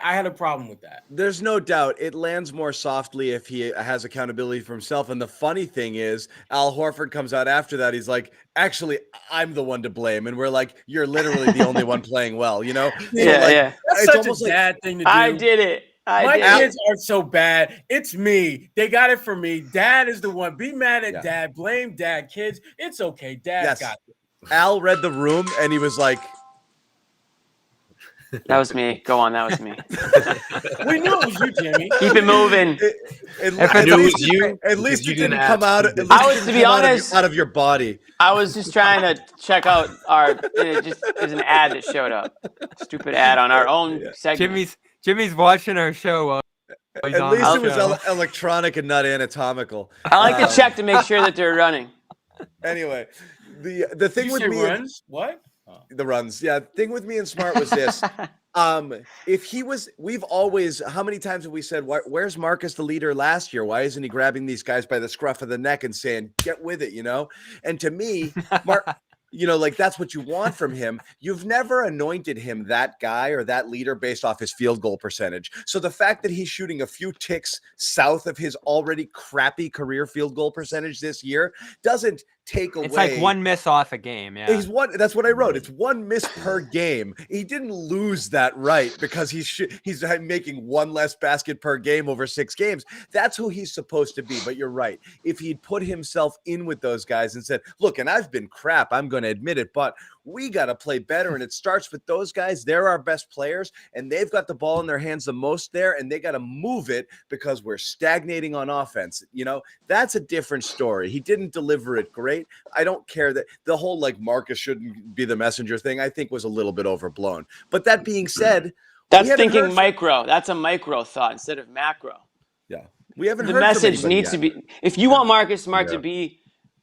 had a problem with that. There's no doubt it lands more softly if he has accountability for himself. And the funny thing is, Al Horford comes out after that. He's like, actually, I'm the one to blame. And we're like, you're literally the only one playing well, That's such a bad thing to do. I did it. My kids are so bad. It's me. They got it from me. Dad is the one. Be mad at Dad. Blame Dad. Kids, it's okay. Dad's got it. Al read the room and he was like, that was me. Go on. That was me. We knew it was you, Jimmy. Keep it moving. At least you didn't come out. I was, to be honest, out of your body. I was just trying to check out there's an ad that showed up. Stupid ad on our own segment. Jimmy's watching our show. At least it was electronic and not anatomical. I like to check to make sure that they're running. Anyway, the thing with me runs what? The runs. Yeah. Thing with me and Smart was this. We've always, how many times have we said, where's Marcus the leader last year? Why isn't he grabbing these guys by the scruff of the neck and saying, get with it, And to me, Mark, that's what you want from him. You've never anointed him that guy or that leader based off his field goal percentage. So the fact that he's shooting a few ticks south of his already crappy career field goal percentage this year doesn't take away. It's like one miss off a game. Yeah, that's what I wrote. It's one miss per game. He didn't lose that right because he's making one less basket per game over 6 games. That's who he's supposed to be. But you're right. If he'd put himself in with those guys and said, look, and I've been crap, I'm going to admit it, but we got to play better. And it starts with those guys. They're our best players and they've got the ball in their hands the most there and they got to move it because we're stagnating on offense. That's a different story. He didn't deliver it great. I don't care that the whole Marcus shouldn't be the messenger thing, I think was a little bit overblown. But that being said, that's thinking micro. That's a micro thought instead of macro. Yeah. We haven't the heard message needs to be, if you want Marcus Smart to be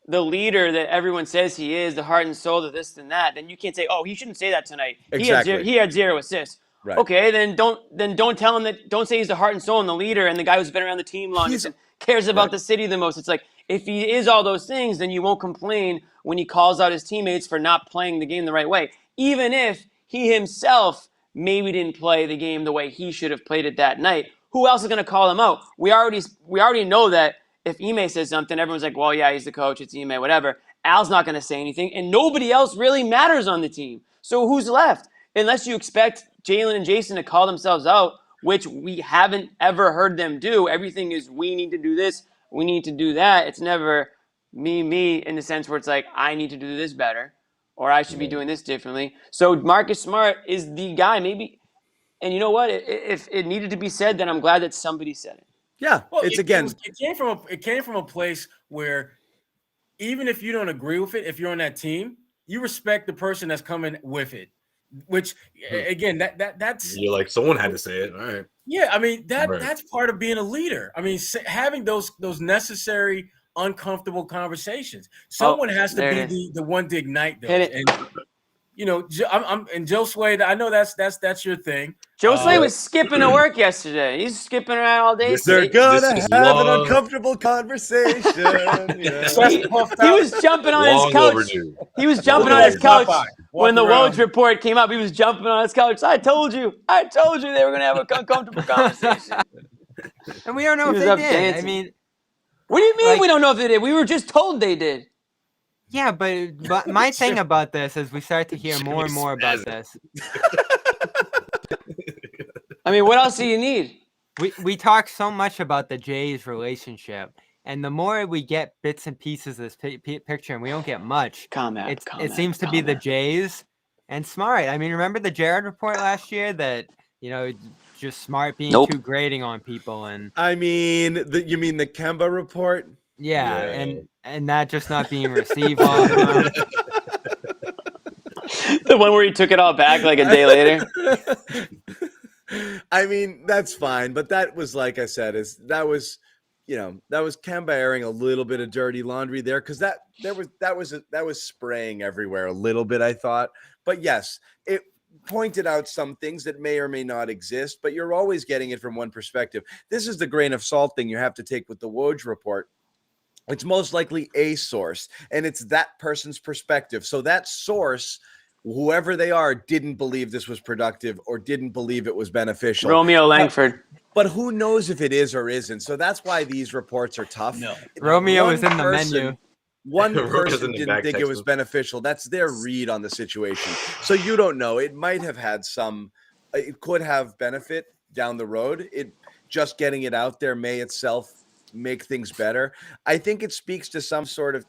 the leader that everyone says he is, the heart and soul of this and that, then you can't say, oh, he shouldn't say that tonight. Exactly. He had 0 assists. Right. Okay, then don't tell him that. Don't say he's the heart and soul and the leader and the guy who's been around the team longest and cares about the city the most. It's like, if he is all those things, then you won't complain when he calls out his teammates for not playing the game the right way, even if he himself maybe didn't play the game the way he should have played it that night. Who else is going to call him out? We already know that if Ime says something, everyone's like, well, yeah, he's the coach, it's Ime, whatever. Al's not going to say anything, and nobody else really matters on the team. So who's left? Unless you expect Jalen and Jason to call themselves out, which we haven't ever heard them do. Everything is, we need to do this, we need to do that. It's never me in the sense where it's like, I need to do this better or I should be doing this differently. So Marcus Smart is the guy, maybe. And you know what? If it needed to be said, then I'm glad that somebody said it. Yeah, well, it came from a place where even if you don't agree with it, if you're on that team, you respect the person that's coming with it. Which again, that's you're like someone had to say it. All right. Yeah, I mean Right. that's part of being a leader. I mean, having those necessary uncomfortable conversations. Someone has to be the one to ignite those. And you know, and Josue, I know that's your thing. Josue was skipping to work yesterday. He's skipping around all day. They're gonna have an uncomfortable conversation. He was jumping on his couch. Overdue. He was jumping on his couch when the Woj report came up. He was jumping on his couch. I told you they were going to have an uncomfortable conversation. And we don't know if they did. Dancing. I mean, what do you mean we don't know if they did? We were just told they did. Yeah, but my thing about this is we start to hear more and more about this. I mean, what else do you need? We talk so much about the Jays relationship, and the more we get bits and pieces of this picture, and we don't get much, it seems to be the Jays and Smart. I mean, remember the Sherrod report last year that, you know, just Smart being too grading on people, and I mean, you mean the Kemba report? Yeah, and that just not being received well. The one where he took it all back like a day later. I mean, that's fine, but that was, like I said, that was Kemba airing a little bit of dirty laundry there, because that was spraying everywhere a little bit, I thought. But yes, it pointed out some things that may or may not exist, but you're always getting it from one perspective. This is the grain of salt thing you have to take with the Woj report. It's most likely a source, and it's that person's perspective. So that source, whoever they are, didn't believe this was productive or didn't believe it was beneficial. Romeo Langford. But who knows if it is or isn't? So that's why these reports are tough. No. Romeo is in the menu. One person didn't think it was beneficial. That's their read on the situation. So you don't know. It might have had it could have benefit down the road. Just getting it out there may itself make things better. I think it speaks to some sort of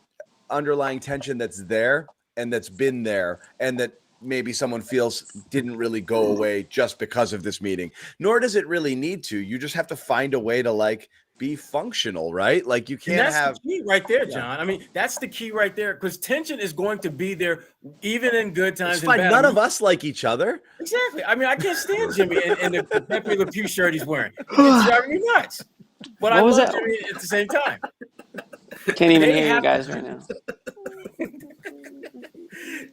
underlying tension that's there and that's been there, and that maybe someone feels didn't really go away just because of this meeting. Nor does it really need to. You just have to find a way to be functional, right? Like you can't have the key right there, John. I mean, that's the key right there, because tension is going to be there even in good times. It's fine. And bad. None of us like each other. Exactly. I mean, I can't stand Jimmy and the Pepe Le Pew shirt he's wearing. It's driving me nuts. But I love Jimmy at the same time. Can't even hear you guys right now.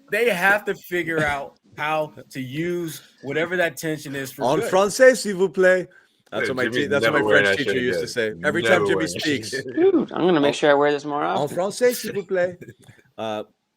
They have to figure out how to use whatever that tension is for En good. français, s'il vous plaît. That's what my French teacher used to say. Every time Jimmy speaks. Dude, I'm going to make sure I wear this more En often. français, s'il vous plaît.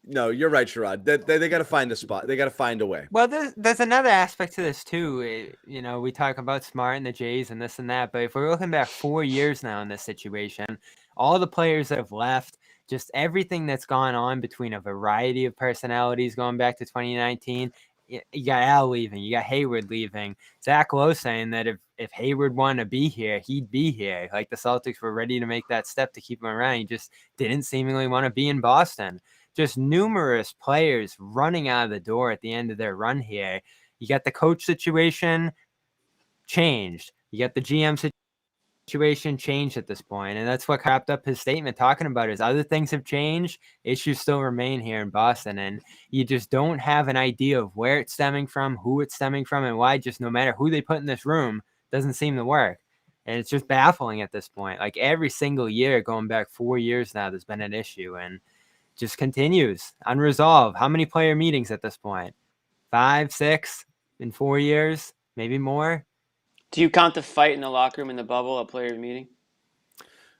No, you're right, Sherrod. They got to find a spot. They got to find a way. Well, there's another aspect to this too. You know, we talk about Smart and the Jays and this and that, but if we're looking back 4 years now in this situation, all the players that have left, just everything that's gone on between a variety of personalities going back to 2019. You got Al leaving, you got Hayward leaving. Zach Lowe saying that if Hayward wanted to be here, he'd be here. Like the Celtics were ready to make that step to keep him around. He just didn't seemingly want to be in Boston. Just numerous players running out of the door at the end of their run here. You got the coach situation changed. You got the GM situation changed at this point, and that's what wrapped up his statement talking about is other things have changed, issues still remain here in Boston, and you just don't have an idea of where it's stemming from, who it's stemming from, and why. Just no matter who they put in this room, doesn't seem to work. And it's just baffling at this point. Like every single year going back 4 years now, there's been an issue, and just continues unresolved. How many player meetings at this point? 5, 6 in 4 years, maybe more. Do you count the fight in the locker room in the bubble a player meeting?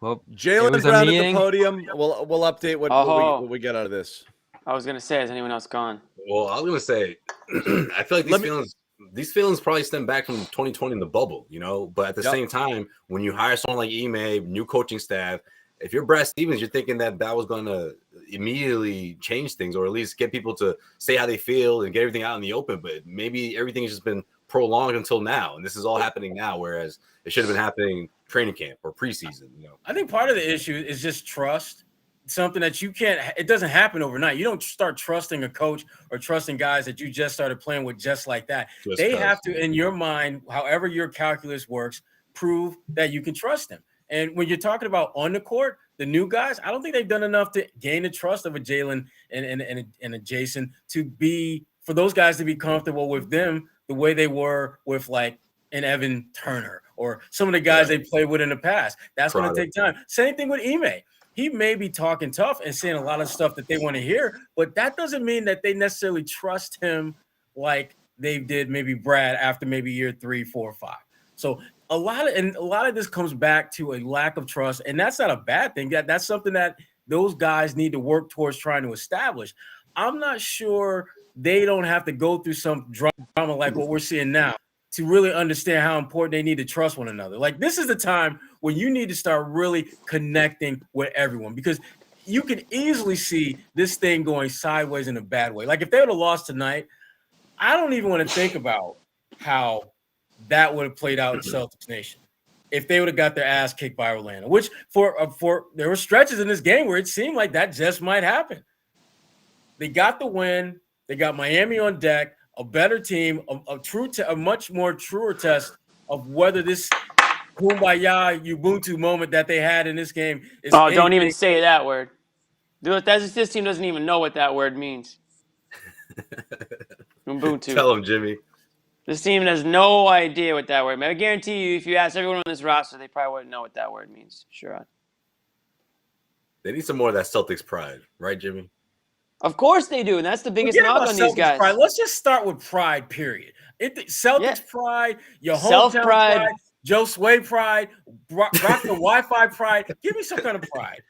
Well, Jalen Brown at the podium. We'll update what we get out of this. I was gonna say, has anyone else gone? Well, I was gonna say, I feel like these feelings probably stem back from 2020 in the bubble, you know. But at the same time, when you hire someone like Ime, new coaching staff, if you're Brad Stevens, you're thinking that was going to immediately change things, or at least get people to say how they feel and get everything out in the open. But maybe everything has just been prolonged until now, and this is all happening now, whereas it should have been happening training camp or preseason. You know, I think part of the issue is just trust. Something that you can't. It doesn't happen overnight. You don't start trusting a coach or trusting guys that you just started playing with just like that. They have to, in your mind, however your calculus works, prove that you can trust them. And when you're talking about on the court, the new guys, I don't think they've done enough to gain the trust of a Jalen and a Jason for those guys to be comfortable with them the way they were with like an Evan Turner or some of the guys they played with in the past. That's going to take time. Same thing with Ime. He may be talking tough and saying a lot of stuff that they want to hear, but that doesn't mean that they necessarily trust him like they did maybe Brad after maybe year 3, 4, 5. So a lot of this comes back to a lack of trust, and that's not a bad thing. That's something that those guys need to work towards trying to establish. I'm not sure they don't have to go through some drama like what we're seeing now to really understand how important they need to trust one another. Like, this is the time when you need to start really connecting with everyone, because you can easily see this thing going sideways in a bad way. Like, if they would have lost tonight, I don't even want to think about how that would have played out in Celtics Nation if they would have got their ass kicked by Orlando, which for there were stretches in this game where it seemed like that just might happen. They got the win. They got Miami on deck, a better team, a much more truer test of whether this kumbaya Ubuntu moment that they had in this game is. Oh, don't even say that word. Dude, this team doesn't even know what that word means. Ubuntu. Tell him, Jimmy. This team has no idea what that word means. I guarantee you, if you ask everyone on this roster, they probably wouldn't know what that word means. Sherrod. They need some more of that Celtics pride, right, Jimmy? Of course they do, and that's the biggest knock on these guys. Pride. Let's just start with pride, period. Celtics pride, your hometown self-pride. pride, Josue pride, rock the Wi-Fi pride. Give me some kind of pride.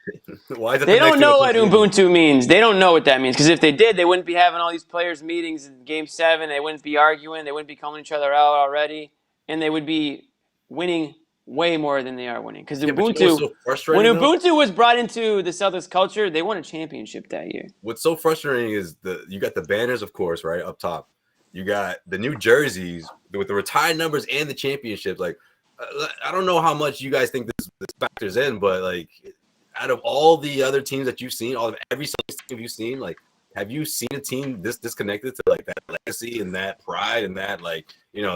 Why is it They don't know what Ubuntu means. They don't know what that means, because if they did, they wouldn't be having all these players' meetings in Game 7. They wouldn't be arguing. They wouldn't be calling each other out already, and they would be winning way more than they are winning. Because Ubuntu, when Ubuntu was brought into the Celtics culture, they won a championship that year. What's so frustrating is you got the banners, of course, right up top. You got the new jerseys with the retired numbers and the championships. Like, I don't know how much you guys think this factors in, but like, out of all the other teams that you've seen, every Celtics team you've seen, like, have you seen a team this disconnected to like that legacy and that pride and that, like,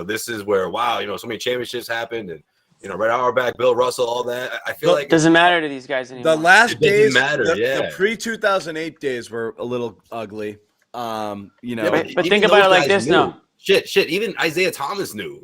this is where, wow, so many championships happened, and Red Auerbach, Bill Russell, all that. I feel like it doesn't matter to these guys anymore. The last days, the pre-2008 days were a little ugly. But think about it like this now. Shit. Even Isaiah Thomas knew.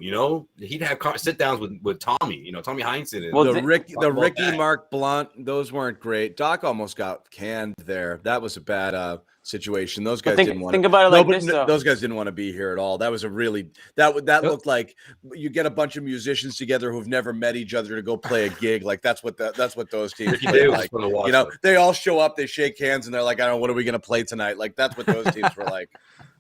He'd have sit downs with Tommy. Tommy Heinsohn. And the Ricky Mark Blount. Those weren't great. Doc almost got canned there. That was a bad situation. Those guys didn't want. Think about it like this, though. Those guys didn't want to be here at all. That was a really that looked like you get a bunch of musicians together who've never met each other to go play a gig. Like that's what those teams play like. They all show up, they shake hands, and they're like, I don't know, what are we gonna play tonight? Like that's what those teams were like.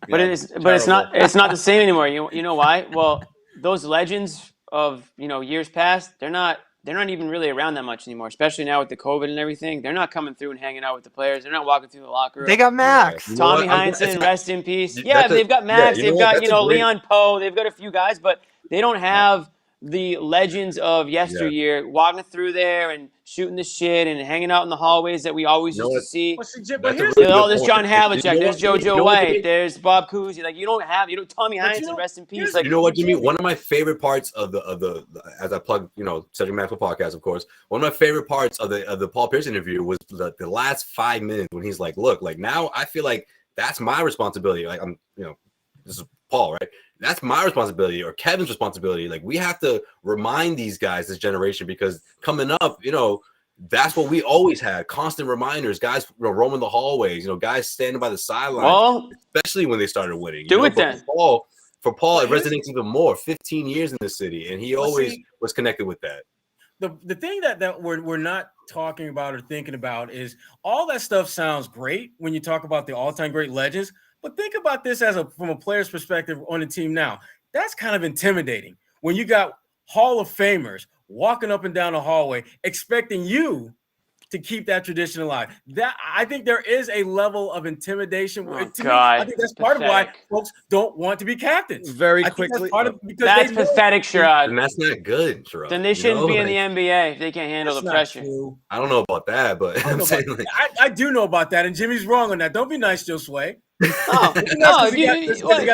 It's not the same anymore. You know why? Well, those legends of years past, they're not even really around that much anymore, especially now with the COVID and everything. They're not coming through and hanging out with the players. They're not walking through the locker room. They got Max. Tommy Heinsohn, rest in peace. Yeah, they've got Max. They've got, Leon Poe. They've got a few guys, but they don't have the legends of yesteryear walking through there and shooting the shit and hanging out in the hallways that we always used to see. There's John Havlicek. There's JoJo White. There's Bob Cousy. Like, you don't Tommy Heinsohn, rest in peace. Like, you know what, Jimmy? One of my favorite parts of the as I plug, Cedric Maxwell podcast, of course. One of my favorite parts of the Paul Pierce interview was the last 5 minutes when he's like, "Look, like now I feel like that's my responsibility. Like I'm, this is Paul, right? That's my responsibility or Kevin's responsibility. Like we have to remind these guys, this generation, because coming up, that's what we always had. Constant reminders, guys roaming the hallways, guys standing by the sideline, especially when they started winning. Do it then. For Paul, it resonates even more. 15 years in this city, and he always was connected with that. The thing that we're not talking about or thinking about is all that stuff sounds great when you talk about the all-time great legends. But think about this from a player's perspective on the team now. That's kind of intimidating when you got Hall of Famers walking up and down the hallway expecting you to keep that tradition alive. I think there is a level of intimidation. Oh, God, I think that's part of why folks don't want to be captains. Very quickly. That's pathetic, Sherrod. And that's not good, Sherrod. Then they shouldn't be in the NBA if they can't handle the pressure. True. I don't know about that, but I do know about that, and Jimmy's wrong on that. Don't be nice, Josue. Oh, no! What do you mean? What do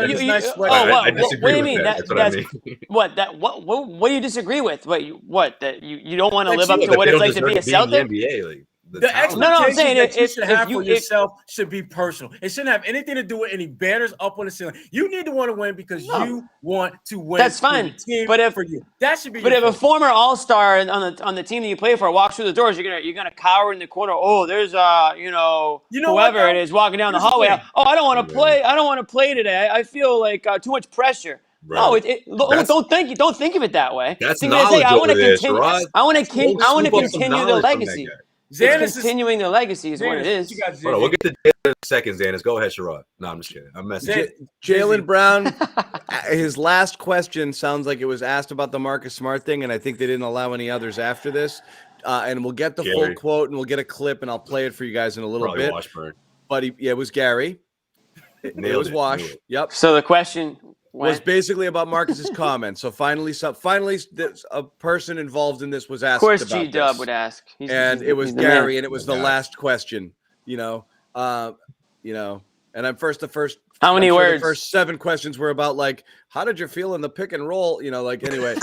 you disagree with? What that you don't want to live up to what it's like to be a Celtic? NBA, like The talent. No, I'm expectations saying that you if should have for if- yourself should be personal. It shouldn't have anything to do with any banners up on the ceiling. You need to want to win because you want to win. That's for fine. your team, But if for you, that should be. But your if a focus. former All-Star on the team that you play for walks through the doors, you're gonna cower in the corner. Oh, there's You know what, whoever though? it is walking down the Here's the hallway. thing. Oh, I don't want to play. I don't want to play today. I feel like too much pressure. No, Right. don't think of it that way. That's Think of it as, knowledge I want over to there, continue. Sherrod. I want to Don't I want to scoop up some continue the knowledge from that legacy. guy. Zannis It's continuing the legacy is what it Zannis, is. you got, Hold on, we'll get to Jalen in a second, Zannis. Go ahead, Sherrod. No, I'm just kidding. I'm messing. Zan- Jalen Brown, his last question sounds like it was asked about the Marcus Smart thing, and I think they didn't allow any others after this. And we'll get the full Gary. quote, and we'll get a clip, and I'll play it for you guys in a little Probably bit. Washburn. But it was Gary. It Nailed was it. Wash. Nailed it. Yep. So the question Was went. basically about Marcus's comments. So finally, a person involved in this was Of asked course, about G-Dub this. would ask. And it was he's the man. Gary, and it was the Yeah. last question. And I'm first. How many I'm sure words? The first 7 questions were about like, how did you feel in the pick and roll? Anyway.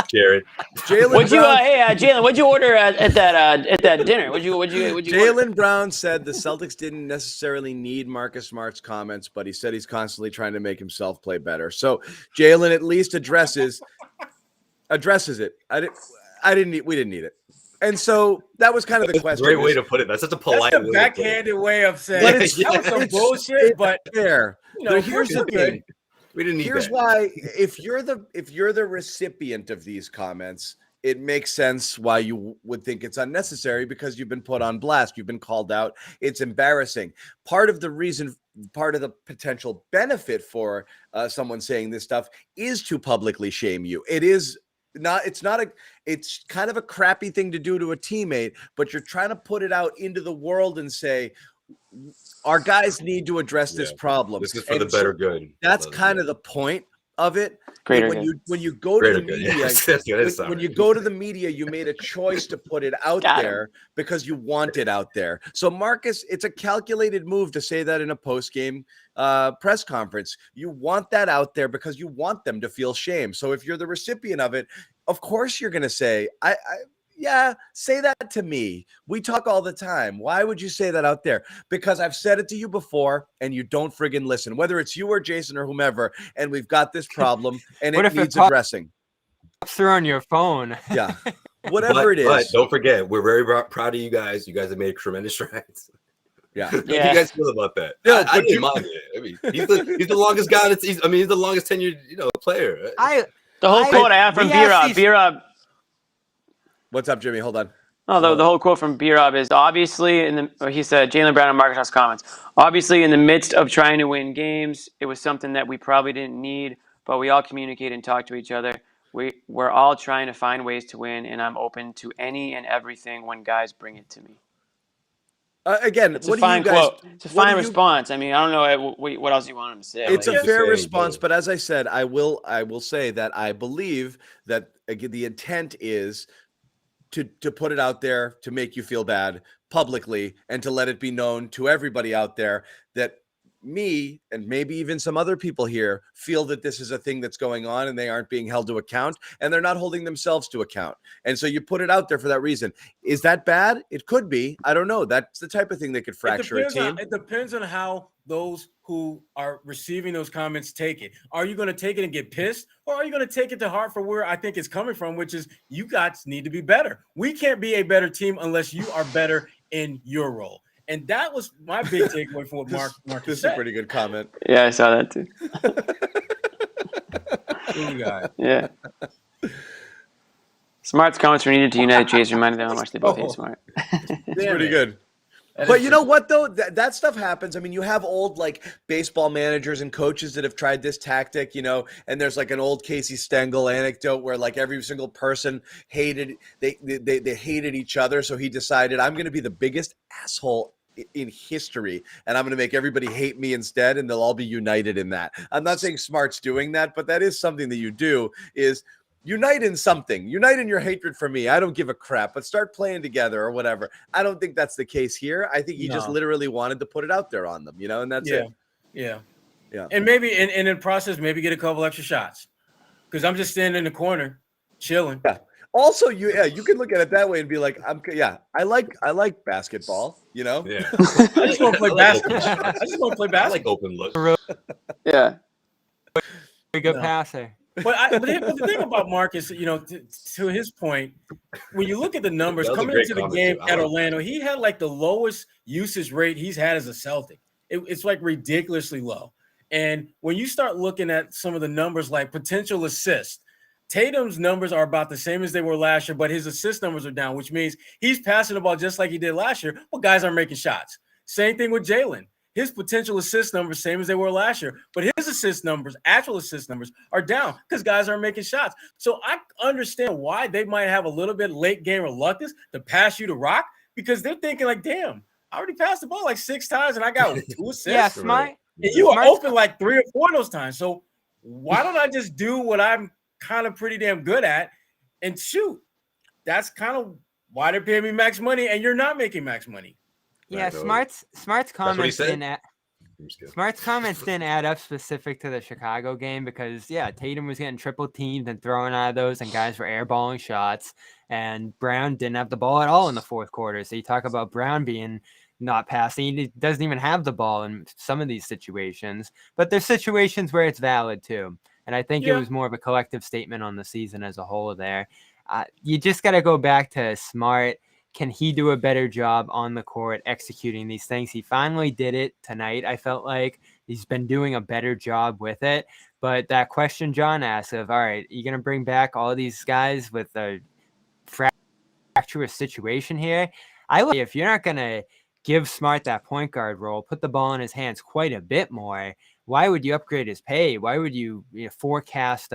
Jared. Jalen What'd you, Brown, Jalen? What'd you order at that dinner? What'd you order? Jalen Brown said the Celtics didn't necessarily need Marcus Smart's comments, but he said he's constantly trying to make himself play better. So Jalen at least addresses it. We didn't need it. And so that was kind of the That's a question. great way to put it. That's such a polite That's way a to put it. backhanded way of saying But that it's- was some it's- bullshit. it's But fair. But here's the good. thing. We didn't need Here's that. why: if you're the recipient of these comments, it makes sense why you would think it's unnecessary because you've been put on blast, you've been called out. It's embarrassing. Part of the potential benefit for someone saying this stuff is to publicly shame you. It's kind of a crappy thing to do to a teammate, but you're trying to put it out into the world and say, our guys need to address this problem. This is for the better good. That's kind of the point of it. Greater when good. you go to Greater the good. media, Yes, that's good. It's when all you right. go to the media, you made a choice to put it out Got him. there because you want it out there. So Marcus, it's a calculated move to say that in a post-game press conference. You want that out there because you want them to feel shame. So if you're the recipient of it, of course you're going to say, yeah, say that to me. We talk all the time. Why would you say that out there? Because I've said it to you before and you don't friggin' listen, whether it's you or Jason or whomever, and we've got this problem and What it if it needs pops addressing. through on your phone. Yeah. Whatever it But is. don't forget, we're very proud of you guys. You guys have made tremendous strides. Yeah. How do Yeah. you guys feel about that? No, I but didn't mind it. I mean, he's the longest guy. He's the longest tenured player. The whole quote I have from B-Rob. B-Rob. What's up, Jimmy? Hold on. No, the whole quote from B-Rob is obviously he said Jalen Brown and Marcus comments. Obviously, in the midst of trying to win games, it was something that we probably didn't need, but we all communicate and talk to each other. We're all trying to find ways to win, and I'm open to any and everything when guys bring it to me. Again, It's what a fine do you guys? quote. It's a what fine do you- response. I mean, I don't know what else you want him to say. It's like a you're fair saying, response, Jay. but as I said, I will say that I believe that again, the intent is to put it out there to make you feel bad publicly and to let it be known to everybody out there that me and maybe even some other people here feel that this is a thing that's going on and they aren't being held to account and they're not holding themselves to account. And so you put it out there for that reason. Is that bad? It could be. I don't know. That's the type of thing that could fracture a team. It depends on how those who are receiving those comments take it. Are you going to take it and get pissed, or are you going to take it to heart for where I think it's coming from, which is you guys need to be better. We can't be a better team unless you are better in your role. And that was my big takeaway from what Marcus This is said. a pretty good comment. Yeah, I saw that too. You guys. Yeah. Smart's comments were needed to unite Jays, reminded them how much they both hate Smart. It's Damn pretty it. good. That But is you know what, though? That stuff happens. I mean, you have old, like, baseball managers and coaches that have tried this tactic, and there's, like, an old Casey Stengel anecdote where, like, every single person hated – they hated each other, so he decided, I'm going to be the biggest asshole in history, and I'm going to make everybody hate me instead, and they'll all be united in that. I'm not saying Smart's doing that, but that is something that you do is – unite in something. Unite in your hatred for me. I don't give a crap, but start playing together or whatever. I don't think that's the case here. I think he just literally wanted to put it out there on them, and that's it. Yeah. Yeah. And maybe in the process, maybe get a couple extra shots because I'm just standing in the corner chilling. Yeah. Also, you can look at it that way and be like, I like basketball, you know? Yeah. I just want to play I like basketball. open shots. I just want to play I basketball. like open looks. Yeah. Very good No. passer. But the thing about Marcus, to his point, when you look at the numbers That was a coming great into the comment, game too. I at like Orlando, he had like the lowest usage rate he's had as a Celtic. It's like ridiculously low. And when you start looking at some of the numbers like potential assists, Tatum's numbers are about the same as they were last year, but his assist numbers are down, which means he's passing the ball just like he did last year, but guys aren't making shots. Same thing with Jalen. His potential assist numbers, same as they were last year, but his assist numbers, actual assist numbers, are down because guys aren't making shots. So I understand why they might have a little bit late game reluctance to pass you to Rock, because they're thinking like, damn, I already passed the ball like 6 times and I got 2 assists. Yeah, Smart. And you were open like 3 or 4 of those times. So why don't I just do what I'm kind of pretty damn good at and shoot? That's kind of why they're paying me max money and you're not making max money. Yeah, Right, Smart's comments said? didn't add up specific to the Chicago game because Tatum was getting triple teamed and throwing out of those, and guys were airballing shots, and Brown didn't have the ball at all in the fourth quarter. So you talk about Brown being not passing, he doesn't even have the ball in some of these situations. But there's situations where it's valid too, and I think it was more of a collective statement on the season as a whole. There, you just got to go back to Smart. Can he do a better job on the court executing these things? He finally did it tonight. I felt like he's been doing a better job with it. But that question John asked of, all right, you're going to bring back all these guys with a fractious situation here? If you're not going to give Smart that point guard role, put the ball in his hands quite a bit more, why would you upgrade his pay? Why would you forecast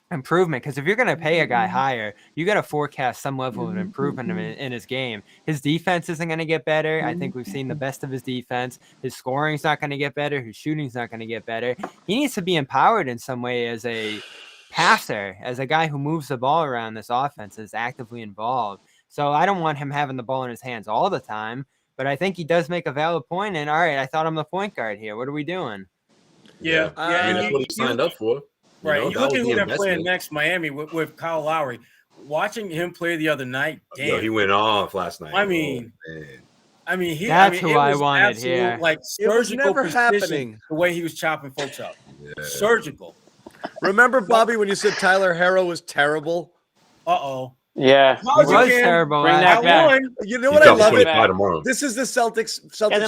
improvement? Because if you're going to pay a guy higher, you got to forecast some level of improvement in his game. His defense isn't going to get better. I think we've seen the best of his defense. His scoring's not going to get better. His shooting's not going to get better. He needs to be empowered in some way as a passer, as a guy who moves the ball around this offense, is actively involved. So I don't want him having the ball in his hands all the time, but I think he does make a valid point. And all right, I thought I'm the point guard here. What are we doing? Yeah. I mean, that's what he signed up for. Right. You You look at who they're playing next, Miami, with Kyle Lowry. Watching him play the other night, damn. He went off last night. I mean, That's who I wanted here. Like surgical never precision, happening. the way he was chopping folks up. Yeah. Surgical. Remember, Bobby, when you said Tyler Herro was terrible? Uh-oh. Yeah. He was terrible. Bring that last back. year. You know what I love it? Tomorrow. This is the Doesn't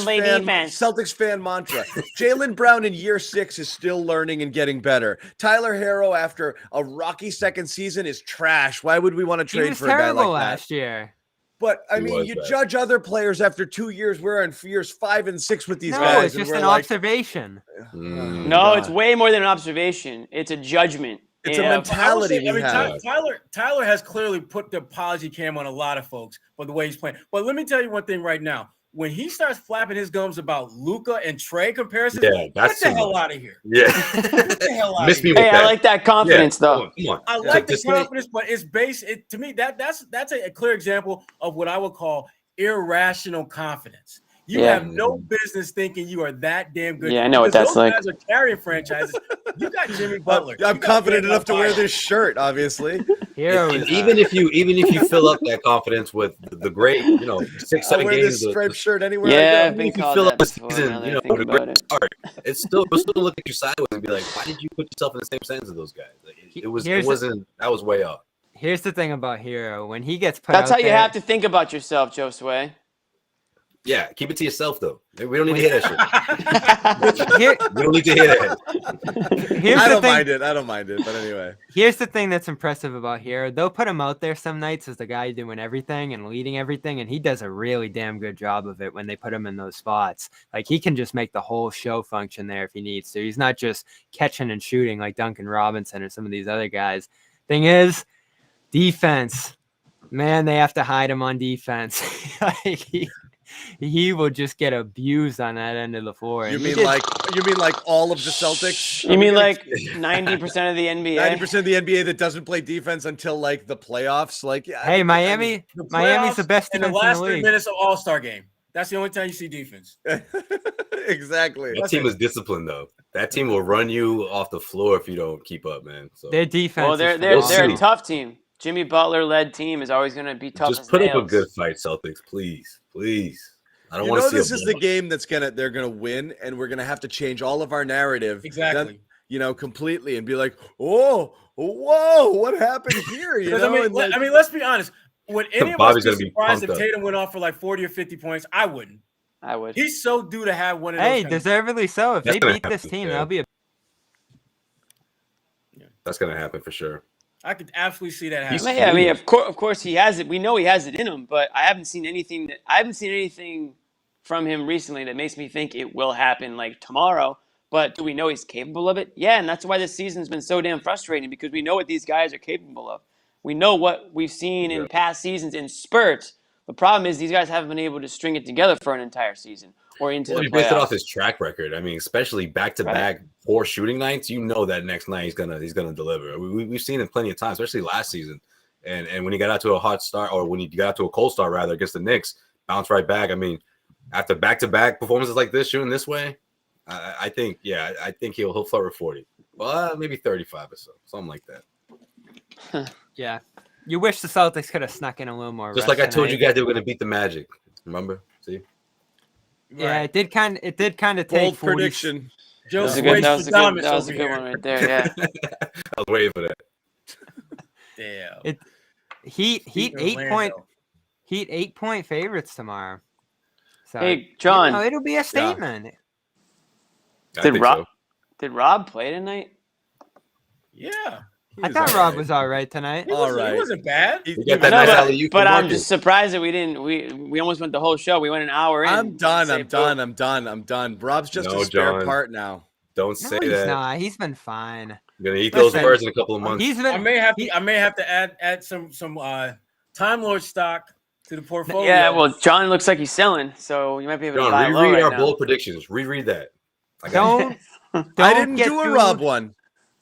Celtics fan mantra. Jaylen Brown in year 6 is still learning and getting better. Tyler Herro, after a rocky second season, is trash. Why would we want to trade for a guy like that? Last year. But I mean, you judge other players after 2 years. We're in years 5 and 6 with these No, guys. it's just an observation. No, it's way more than an observation. It's a judgment. It's a mentality we have. Tyler has clearly put the apology cam on a lot of folks for the way he's playing. But let me tell you one thing right now. When he starts flapping his gums about Luka and Trey comparisons, get the hell out of here. Yeah. Get the hell out of here. Hey, I like that confidence, though. Come on. I like the confidence, but it's based. To me, that's a clear example of what I would call irrational confidence. You have no business thinking you are that damn good. Yeah, I know what that's like. Those guys are carrying franchises. You got Jimmy Butler. I'm confident enough to wear this shirt, obviously. Even if you fill up that confidence with the great, 6-7 I wear games. this striped shirt anywhere. Yeah, I go. if you fill up the season, the great start, we'll still look at you sideways and be like, why did you put yourself in the same sentence as those guys? Like, that was way off. Here's the thing about Hero. When he gets put That's out how you have to think about yourself, Josue. Yeah, keep it to yourself, though. We don't need to hear that shit. We don't need to hear that. I don't mind it. But anyway. Here's the thing that's impressive about Hero. They'll put him out there some nights as the guy doing everything and leading everything, and he does a really damn good job of it when they put him in those spots. Like, he can just make the whole show function there if he needs to. He's not just catching and shooting like Duncan Robinson or some of these other guys. Thing is, defense. Man, they have to hide him on defense. He will just get abused on that end of the floor. You mean like all of the Celtics? You mean like 90% of the NBA? 90% of the NBA that doesn't play defense until like the playoffs. Like, hey, Miami's the best defense in the last league. 3 minutes of All-Star game. That's the only time you see defense. Exactly. That team is disciplined, though. That team will run you off the floor if you don't keep up, man. So their defense. Well, they're a tough team. Jimmy Butler led team is always going to be tough Just as put up a nails. good fight, Celtics, please. I don't You want know, to see this a is the blowout. game they're gonna win, and we're gonna have to change all of our narrative. Exactly. Completely, and be like, oh, whoa, what happened here? You Because know, and like, let's be honest. Would any of us Bobby's be gonna be surprised pumped if up. Tatum went off for like 40 or 50 points? I wouldn't. I would. He's so due to have one of those. Hey, kind of- deservedly so. If That's they gonna beat this happen, team, yeah. that'll be a That's gonna happen for sure. I could absolutely see that He's happen. Yeah, I mean, of course, he has it. We know he has it in him, but I haven't seen anything from him recently that makes me think it will happen like tomorrow. But do we know he's capable of it? Yeah, and that's why this season's been so damn frustrating because we know what these guys are capable of. We know what we've seen in past seasons in spurts. The problem is these guys haven't been able to string it together for an entire season or into the You base it off playoffs. his track record. I mean, especially back-to-back poor shooting nights. You know that next night he's gonna deliver. We've seen it plenty of times, especially last season. And when he got out to a hot start, or when he got out to a cold start rather against the Knicks, bounced right back. I mean, after back-to-back performances like this, shooting this way, I think he'll flirt with 40. Well, maybe 35 or so, something like that. yeah. You wish the Celtics could have snuck in a little more. Just rest like I told you tonight. guys, they were gonna beat the Magic. Remember? See? Yeah, Right. it did kind of take bold 40 prediction. Joe That Sway's was a pajamas good over here. one right there. Yeah. I was waiting for that. Damn. Heat Speaking of 8-point Orlando. Heat 8-point favorites tomorrow. So Hey, John. it'll be a statement. I Did think Rob so. did Rob play tonight? Yeah. I thought Rob was all right tonight. He wasn't bad. You got I that know, nice but, alley-oop but from I'm Marcus. just surprised that we didn't. We almost went the whole show. We went an hour in. I'm done. Say, I'm done. I'm done. Rob's just No, a spare John. part now. Don't No, say he's that. not. He's been fine. You're gonna eat Listen, those words in a couple of months. He's I been. may have to add some Time Lord stock to the portfolio. Yeah, well, John looks like he's selling, so you might be able to John, buy low reread right our now. bold predictions. Reread that. I got it. Don't I didn't get do a too- Rob one.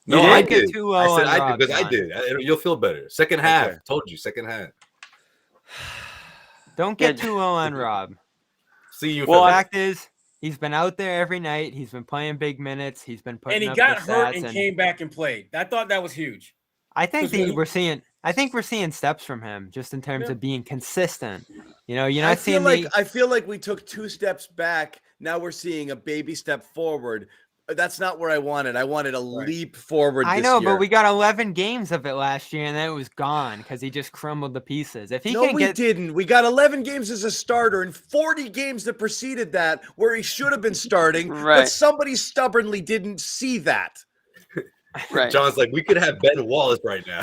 No, You I didn't get did. too I low said on I Rob, did because I John. did. You'll feel better. Second half. Okay. Told you. Second half. Don't get too low on Rob. See you. Well, The February. fact is, he's been out there every night. He's been playing big minutes. He's been putting And he up got the hurt stats, and came back and played. I thought that was huge. I think Because when that I think we're seeing steps from him just in terms Yeah. of being consistent. You're not I feel seeing like I feel like we took 2 steps back. Now we're seeing a baby step forward. That's not where I wanted. I wanted a leap forward. I this know, year. but we got 11 games of it last year, and then it was gone because he just crumbled the pieces. If he No, can we get, didn't. We got 11 games as a starter and 40 games that preceded that where he should have been starting, Right. but somebody stubbornly didn't see that. Right. John's like, we could have Ben Wallace right now.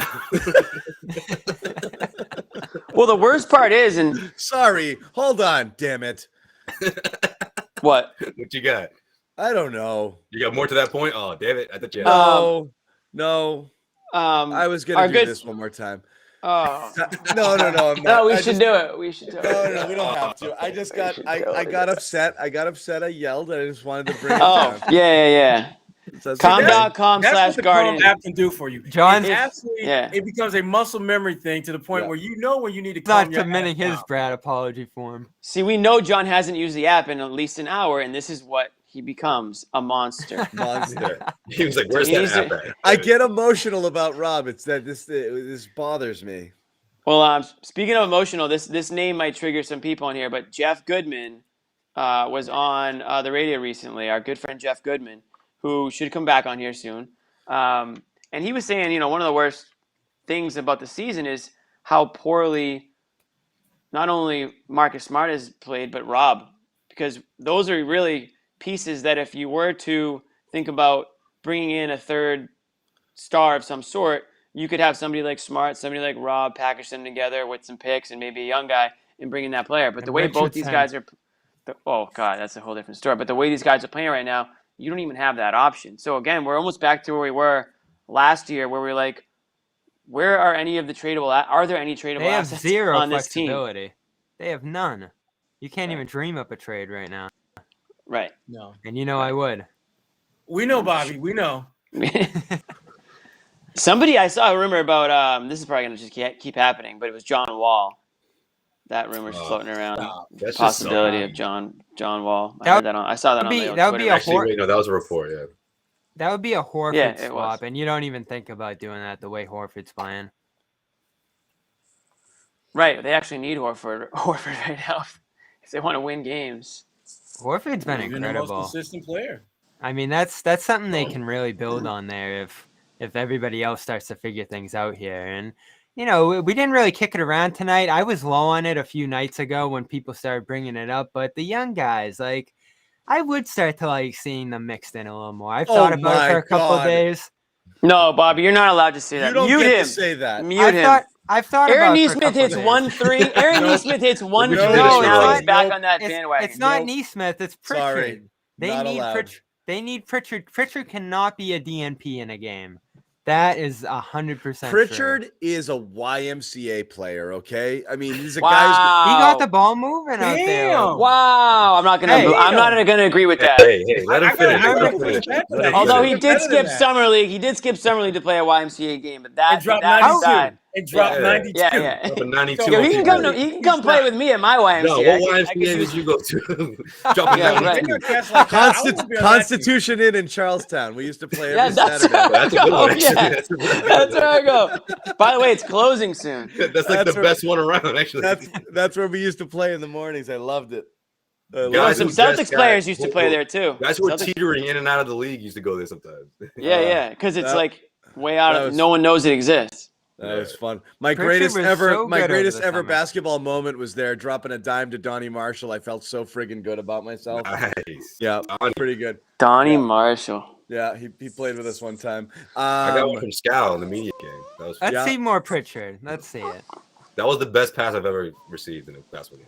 Well, the worst part is, and Sorry. Hold on. Damn it. what? What you got? I don't know. You got more to that point? Oh, damn it! I thought you had. No. Um, I was our gonna do good- this one more time. Oh. No, I'm not. No, we I should just- do it. We should do it. No, we don't have to. I just got I got upset. I yelled, and I just wanted to bring it Oh, down. yeah. So it's okay. That's what the com/Guardian. Calm app can do for you. John- It absolutely, Yeah. it becomes a muscle memory thing to the point Yeah. where you know when you need to not calm your submitting ass his down. Brad apology form. See, we know John hasn't used the app in at least an hour, and this is what he becomes, a monster. Monster. He was like, "Where's that He's app a- at?" I get emotional about Rob. It's that this bothers me. Well, speaking of emotional, this name might trigger some people on here, but Jeff Goodman was on the radio recently. Our good friend Jeff Goodman, who should come back on here soon, and he was saying, one of the worst things about the season is how poorly not only Marcus Smart has played, but Rob, because those are really pieces that if you were to think about bringing in a third star of some sort, you could have somebody like Smart, somebody like Rob, package them together with some picks and maybe a young guy and bring in that player. But the And way both these Richardson. guys are, oh God, that's a whole different story. But the way these guys are playing right now, you don't even have that option. So again, we're almost back to where we were last year, where we're like, where are any of the tradable? Are there any tradable They have assets zero on this team? flexibility. They have none. You can't even dream up a trade right now. Right. No, And I would. we know, Bobby. We know. Somebody I saw a rumor about. This is probably going to just keep happening, but it was John Wall. That rumor's floating around. That's just Possibility so- of John Wall. That would I saw that on be- my own that would be Twitter. a Actually, wait, no, that was a report. Yeah. That would be a Horford Yeah, it was. swap, and you don't even think about doing that the way Horford's playing. Right. They actually need Horford right now if they want to win games. Horford's been He's been the most incredible. consistent player. I mean, that's something they can really build on there if everybody else starts to figure things out here. And we didn't really kick it around tonight. I was low on it a few nights ago when people started bringing it up, but the young guys, like, I would start to like seeing them mixed in a little more. I've thought about it for a couple of days. No, Bobby, you're not allowed to say that. You don't Mute get him. to say that. Mute him. I've thought Aaron about it for a Nesmith couple hits days. 1-3. Aaron Nesmith hits 1-3. No, Now he's no, back on that bandwagon. It's not Nesmith. It's Pritchard. Sorry, They not need allowed. Pritchard. They need Pritchard. Pritchard cannot be a DNP in a game. That is 100% Pritchard is a YMCA player, okay? I mean, he's a Wow. guy. He got the ball moving out there. Damn. Wow. I'm not gonna agree with that. Hey, let him finish. I Let gotta him finish. respect Let that. him Although finish. he did skip Summer League. He did skip Summer League to play a YMCA game, but that And dropped that 92. aside. And dropped Yeah. 92. Yeah. Up in 92. Yo, he can come play with me at my YMCA. No, I what could YMCA use- did you go to? Dropping Yeah, down. right. Bigger cats like that, I wouldn't be on that team. Constitution Inn in Charlestown. We used to play Yeah, every that's Saturday. That's a good one. Actually. Yeah. That's a good one. That's where I go. By the way, it's closing soon. That's like That's the where- best one around, actually. That's where we used to play in the mornings. I loved it. Guys Some who just Celtics got- players used to play there too. Guys who were Celtics- teetering in and out of the league used to go there sometimes. Yeah, because it's that- like way out that of. was- No one knows it exists. That was fun. My Pritchard greatest was ever, so good over the summer. basketball moment was there, dropping a dime to Donnie Marshall. I felt so friggin' good about myself. Nice. Yeah, Donnie. pretty good. Donnie Yeah. Marshall. Yeah, he played with us one time. I got one from Scal in the media game. That was Let's Yeah. see more Pritchard. Let's see it. that was the best pass I've ever received in a basketball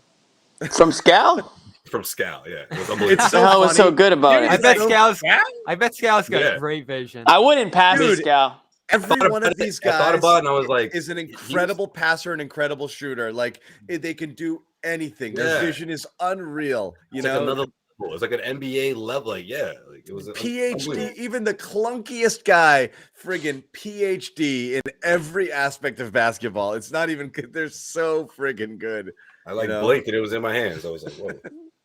game. From Scal? From Scal, yeah. It was unbelievable. It's What the so hell was so funny. good about I it? bet so- Scal's. Yeah? I bet Scal's got Yeah. great vision. I wouldn't pass Dude, it, Scal. Every thought one about of these it. I thought guys about it and I was like, is an incredible passer, an incredible shooter. Like they can do anything. Their Yeah. vision is unreal. You it's like know, another level. It's like an NBA level. Like, yeah. Like it was PhD, unbelievable. even the clunkiest guy, friggin' PhD in every aspect of basketball. It's not even good. They're so friggin' good. I like you know? blinked and it was in my hands. I was like, whoa.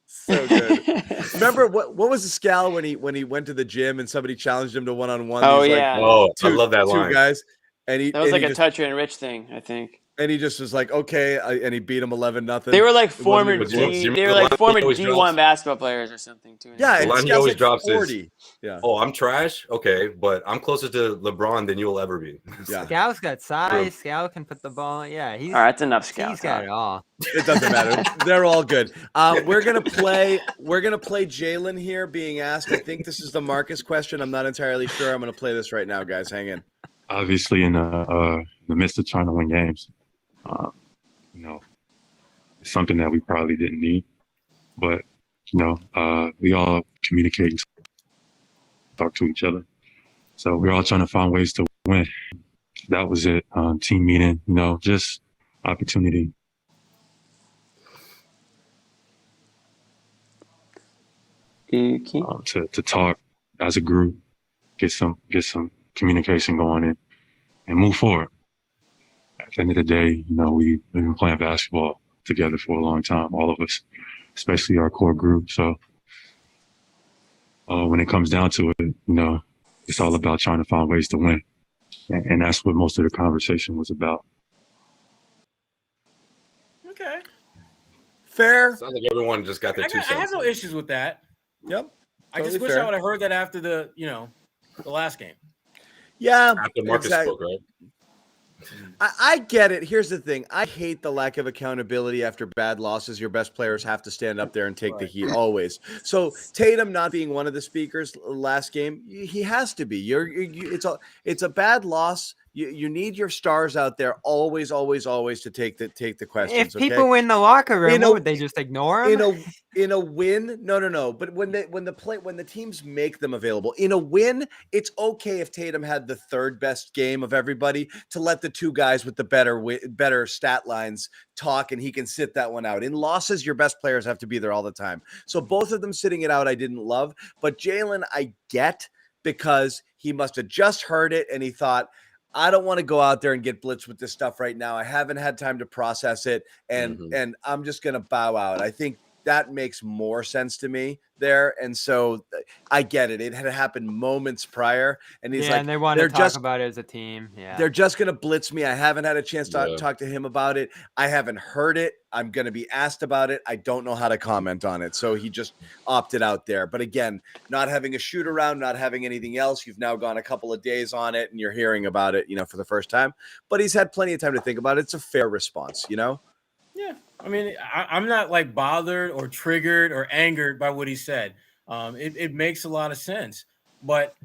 So good. Remember what was the Scal when he went to the gym and somebody challenged him to one-on-one? Oh, These, like, yeah. Oh, I two- love that two line. guys, and he That was and like he a just, toucher and Rich thing, I think. and he just was like, okay, and he beat him 11-0. They were like wasn't former even close. G. You They were remember like the former line he always D1 drops? basketball players or something too. Yeah, The and line he Scal's always like drops is, 40. Yeah, oh, I'm trash? Okay, but I'm closer to LeBron than you'll ever be. yeah. Scal's got size. Scal can put the ball. Yeah, he's. All right, that's enough He's Scal. got it all. It doesn't matter. They're all good. We're gonna play Jalen here being asked. I think this is the Marcus question. I'm not entirely sure. I'm gonna play this right now, guys. Hang in. Obviously, in the midst of trying to win games, it's something that we probably didn't need. But we all communicate and talk to each other, so we're all trying to find ways to win. That was it. Team meeting, just opportunity. To talk as a group, get some communication going and move forward. At the end of the day, we've been playing basketball together for a long time, all of us, especially our core group. So when it comes down to it, it's all about trying to find ways to win. And that's what most of the conversation was about. Okay. Fair. Sounds like everyone just got their I 2 cents. have no issues with that. Yep. I just Totally wish fair. I would have heard that after the last game. Yeah. After Marcus spoke, right? I get it. Here's the thing. I hate the lack of accountability after bad losses. Your best players have to stand up there and take the heat always. So Tatum not being one of the speakers last game, he has to be. It's a bad loss. You need your stars out there always to take the questions. If people win the locker room, what would they just ignore them? In a win, no. But when the teams make them available in a win, it's okay if Tatum had the third best game of everybody to let the two guys with the better stat lines talk, and he can sit that one out. In losses, your best players have to be there all the time. So both of them sitting it out, I didn't love. But Jalen, I get, because he must have just heard it and he thought, I don't want to go out there and get blitzed with this stuff right now. I haven't had time to process it, and I'm just going to bow out. I think that makes more sense to me there, and so I get it. It had happened moments prior, and he's like, and they want to they're talk just about it as a team. Yeah, they're just going to blitz me. I haven't had a chance to Yeah. talk to him about it. I haven't heard it. I'm going to be asked about it. I don't know how to comment on it. So he just opted out there. But again, not having a shoot around, not having anything else. You've now gone a couple of days on it and you're hearing about it, for the first time. But he's had plenty of time to think about it. It's a fair response, Yeah. I mean, I'm not like bothered or triggered or angered by what he said. It makes a lot of sense. But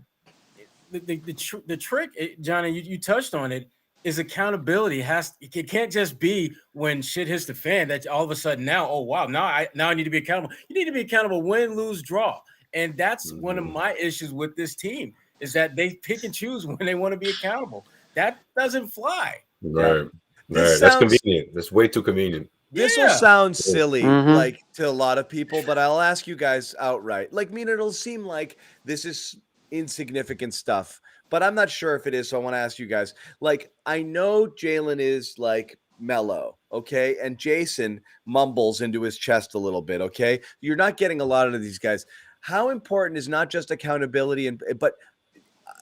the trick, Johnny, you touched on it, is accountability. It can't just be when shit hits the fan that all of a sudden now, oh wow, now I need to be accountable. You need to be accountable win, lose, draw. And that's one of my issues with this team is that they pick and choose when they want to be accountable. That doesn't fly. Right. This That's sounds- convenient. That's way too convenient. This will sound silly, Mhm. like to a lot of people, but I'll ask you guys outright. Like, it'll seem like this is insignificant stuff, but I'm not sure if it is. So I want to ask you guys. Like, I know Jalen is like mellow, okay, and Jason mumbles into his chest a little bit, okay. You're not getting a lot of these guys. How important is not just accountability but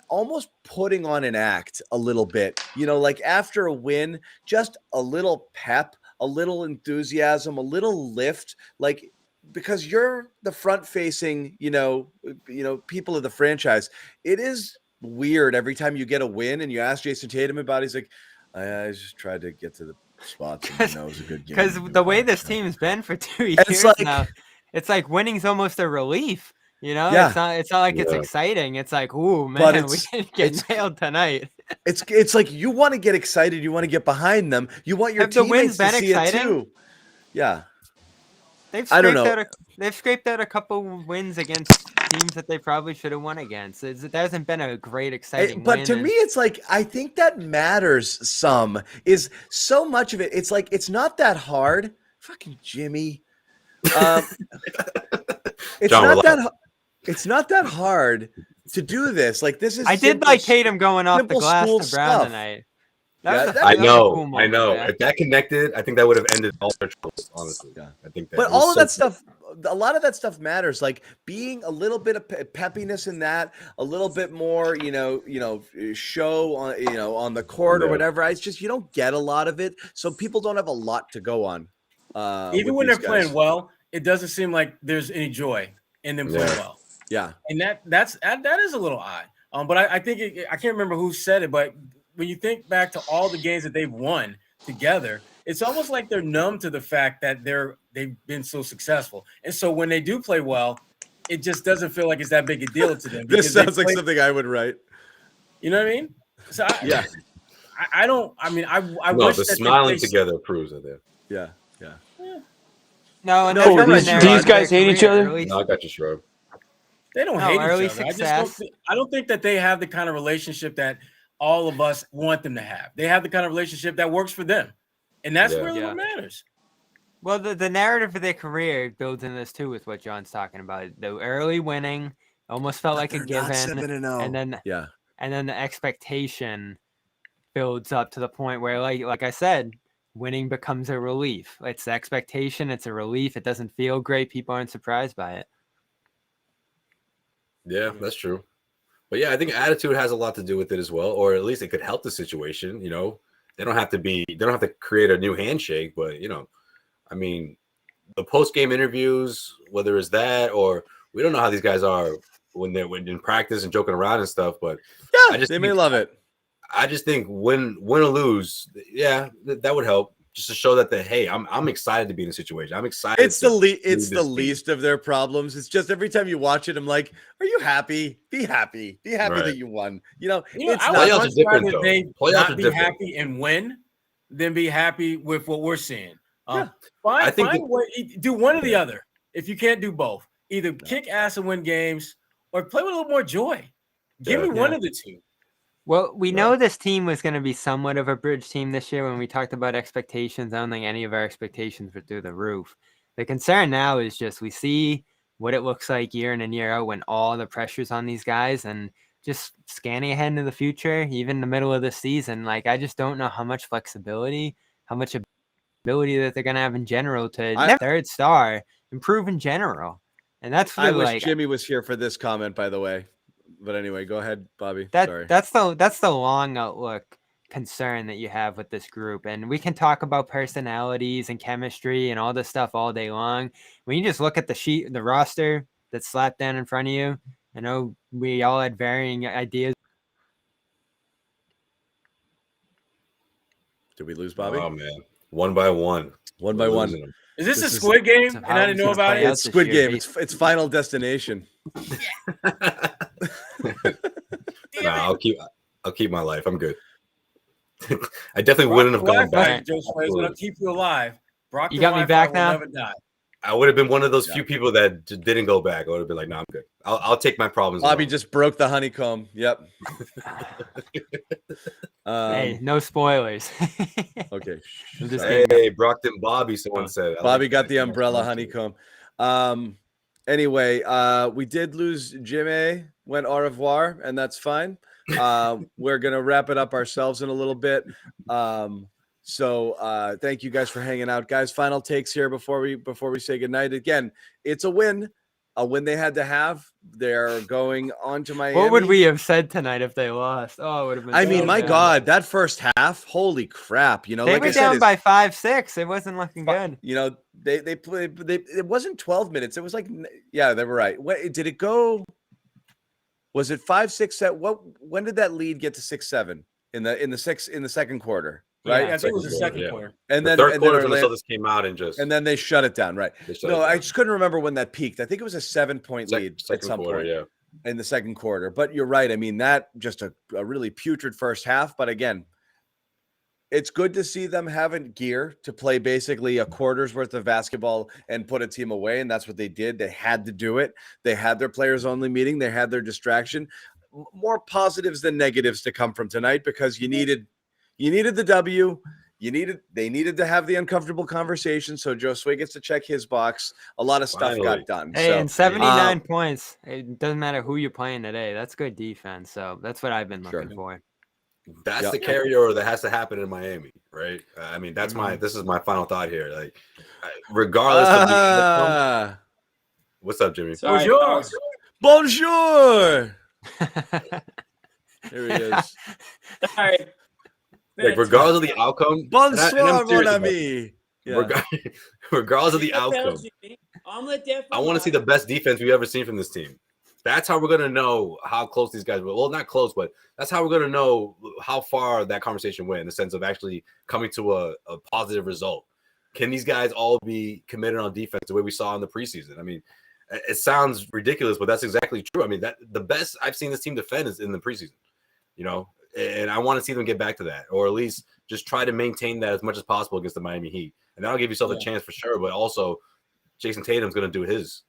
almost putting on an act a little bit, like after a win, just a little pep, a little enthusiasm, a little lift, like, because you're the front facing, people of the franchise. It is weird every time you get a win and you ask Jason Tatum about it, he's like, I just tried to get to the spots and it was a good game. Because the way this team's been for 2 years now, it's like winning's almost a relief. Yeah. It's not like it's Yeah. exciting. It's like, ooh, But man, we didn't get nailed tonight. It's like you want to get excited, you want to get behind them, you want your Have the wins teammates to been see exciting? it too. Yeah. I don't know. They've scraped out a couple wins against teams that they probably should have won against. There hasn't been a great exciting But win. to me, it's like, I think that matters some, is so much of it. It's like, it's not that hard. Fucking Jimmy. It's John, not relax. it's not that hard to do this. Like, this is I did simple like Tatum going off the simple glass school to Brown stuff. tonight. Yeah, That was a that- I that was a know. cool I moment, know. yeah. If that connected, I think that would have ended all their troubles, honestly. Yeah. I think that. But it was all of so that stuff, a lot of that stuff matters. Like being a little bit of peppiness in that, a little bit more, show on, on the court or Yeah. whatever. It's just, you don't get a lot of it, so people don't have a lot to go on. Even with when they're these playing guys. well, it doesn't seem like there's any joy in them playing Yeah. well. Yeah. And that is a little odd. But I think I can't remember who said it, but when you think back to all the games that they've won together, it's almost like they're numb to the fact that they've been so successful. And so when they do play well, it just doesn't feel like it's that big a deal to them. This because they sounds like play- something I would write. You know what I mean? So Yeah. I don't. I mean, I No, wish the that smiling they together proves it there. Yeah. Yeah. No, and No, that's been these- the narrative these of their guys hate each career, other? early- No, I got you, Sherrod. They don't No, hate early each other. success. I don't think that they have the kind of relationship that all of us want them to have. They have the kind of relationship that works for them, and that's Yeah. really Yeah. what matters. Well, the narrative of their career builds in this too with what John's talking about. The early winning almost felt like a They're not given, 7-0. and then Yeah. the expectation builds up to the point where, like I said, winning becomes a relief. It's the expectation, it's a relief. It doesn't feel great. People aren't surprised by it. Yeah, that's true. But yeah, I think attitude has a lot to do with it as well, or at least it could help the situation. They don't have to create a new handshake, but I mean, the post-game interviews, whether it's that or we don't know how these guys are when they're in practice and joking around and stuff, but Yeah, I just they may think- love it. I just think win or lose, yeah, that would help just to show that hey, I'm excited to be in a situation. I'm excited. It's to the lead it's the this team. least of their problems. It's just every time you watch it, I'm like, are you happy? Be happy. Be happy Right. that you won. You know, It's I not would Playoffs are much different, rather though. they Playoffs not are be different. happy and win than be happy with what we're seeing. Yeah. I think Find do one or the other. If you can't do both, either kick ass and win games or play with a little more joy. Give me Yeah. one of the two. Well, we know this team was going to be somewhat of a bridge team this year when we talked about expectations. I don't think any of our expectations were through the roof. The concern now is just we see what it looks like year in and year out when all the pressure's on these guys, and just scanning ahead into the future, even in the middle of the season. Like, I just don't know how much flexibility, how much ability that they're going to have in general to third star improve in general. And that's I really, wish like Jimmy was here for this comment, by the way. But anyway, go ahead, Bobby. Sorry. that's the long outlook concern that you have with this group. And we can talk about personalities and chemistry and all this stuff all day long. When you just look at the roster that's slapped down in front of you, I know we all had varying ideas. Did we lose Bobby? Oh man, one by one. One We're by one. losing 'em. Is this a This is- Squid Game So and how I didn't is know this about play it? out It's this Squid year, Game. It's Final Destination. Nah, I'll keep my life. I'm good. I definitely wouldn't have gone back. Josue is going to keep you alive. Brock You the got me Wi-Fi back will now? never die. I would have been one of those Yeah. few people that didn't go back. I would have been like, "No, I'm good. I'll take my problems." Bobby alone." just broke the honeycomb. Yep. Hey, no spoilers. Okay. I'm just Sorry. kidding. Hey, Brockton Bobby, someone said. I Bobby like got that. the umbrella honeycomb. Anyway, we did lose Jimmy, went au revoir, and that's fine. We're gonna wrap it up ourselves in a little bit. So thank you guys for hanging out, guys. Final takes here before we say goodnight. Again, it's a win they had to have. They're going on to Miami. What would we have said tonight if they lost? Oh, it would have been. I so mean, my bad. God, that first half, holy crap! You know, They like were I said, down by 5-6. It wasn't looking good. you know, they played. It wasn't 12 minutes. It was like, yeah, they were right. What did it go? Was it 5-6? When did that lead get to 6-7 in the second quarter? Right. Yeah, I think it was the second Yeah. quarter. And The then third and quarter then when the Orlando, Celtics came out and then they shut it down. Right. they shut No, it I down. just couldn't remember when that peaked. I think it was a 7-point lead at second some quarter, point yeah. in the second quarter. But you're right. I mean, that just a really putrid first half. But again, it's good to see them having gear to play basically a quarter's worth of basketball and put a team away. And that's what they did. They had to do it. They had their players only meeting. They had their distraction. More positives than negatives to come from tonight because you needed the W. They needed to have the uncomfortable conversation. So Josue gets to check his box. A lot of stuff Finally. got done. Hey, So, and 79 points. It doesn't matter who you're playing today. That's good defense. So that's what I've been looking for. That's Yep. the carryover that has to happen in Miami, right? I mean, this is my final thought here. Like, regardless of the outcome, what's up, Jimmy? Sorry. Bonjour. Here he is. Sorry. Like, regardless of the outcome, Bonsoir, and I'm mon serious about ami. Yeah. regardless of the outcome, I want to see the best defense we've ever seen from this team. That's how we're going to know how close these guys were. Well, not close, but that's how we're going to know how far that conversation went in the sense of actually coming to a positive result. Can these guys all be committed on defense the way we saw in the preseason? I mean, it sounds ridiculous, but that's exactly true. I mean, that the best I've seen this team defend is in the preseason, you know, and I want to see them get back to that, or at least just try to maintain that as much as possible against the Miami Heat. And that'll give yourself a chance for sure. But also, Jason Tatum's going to do his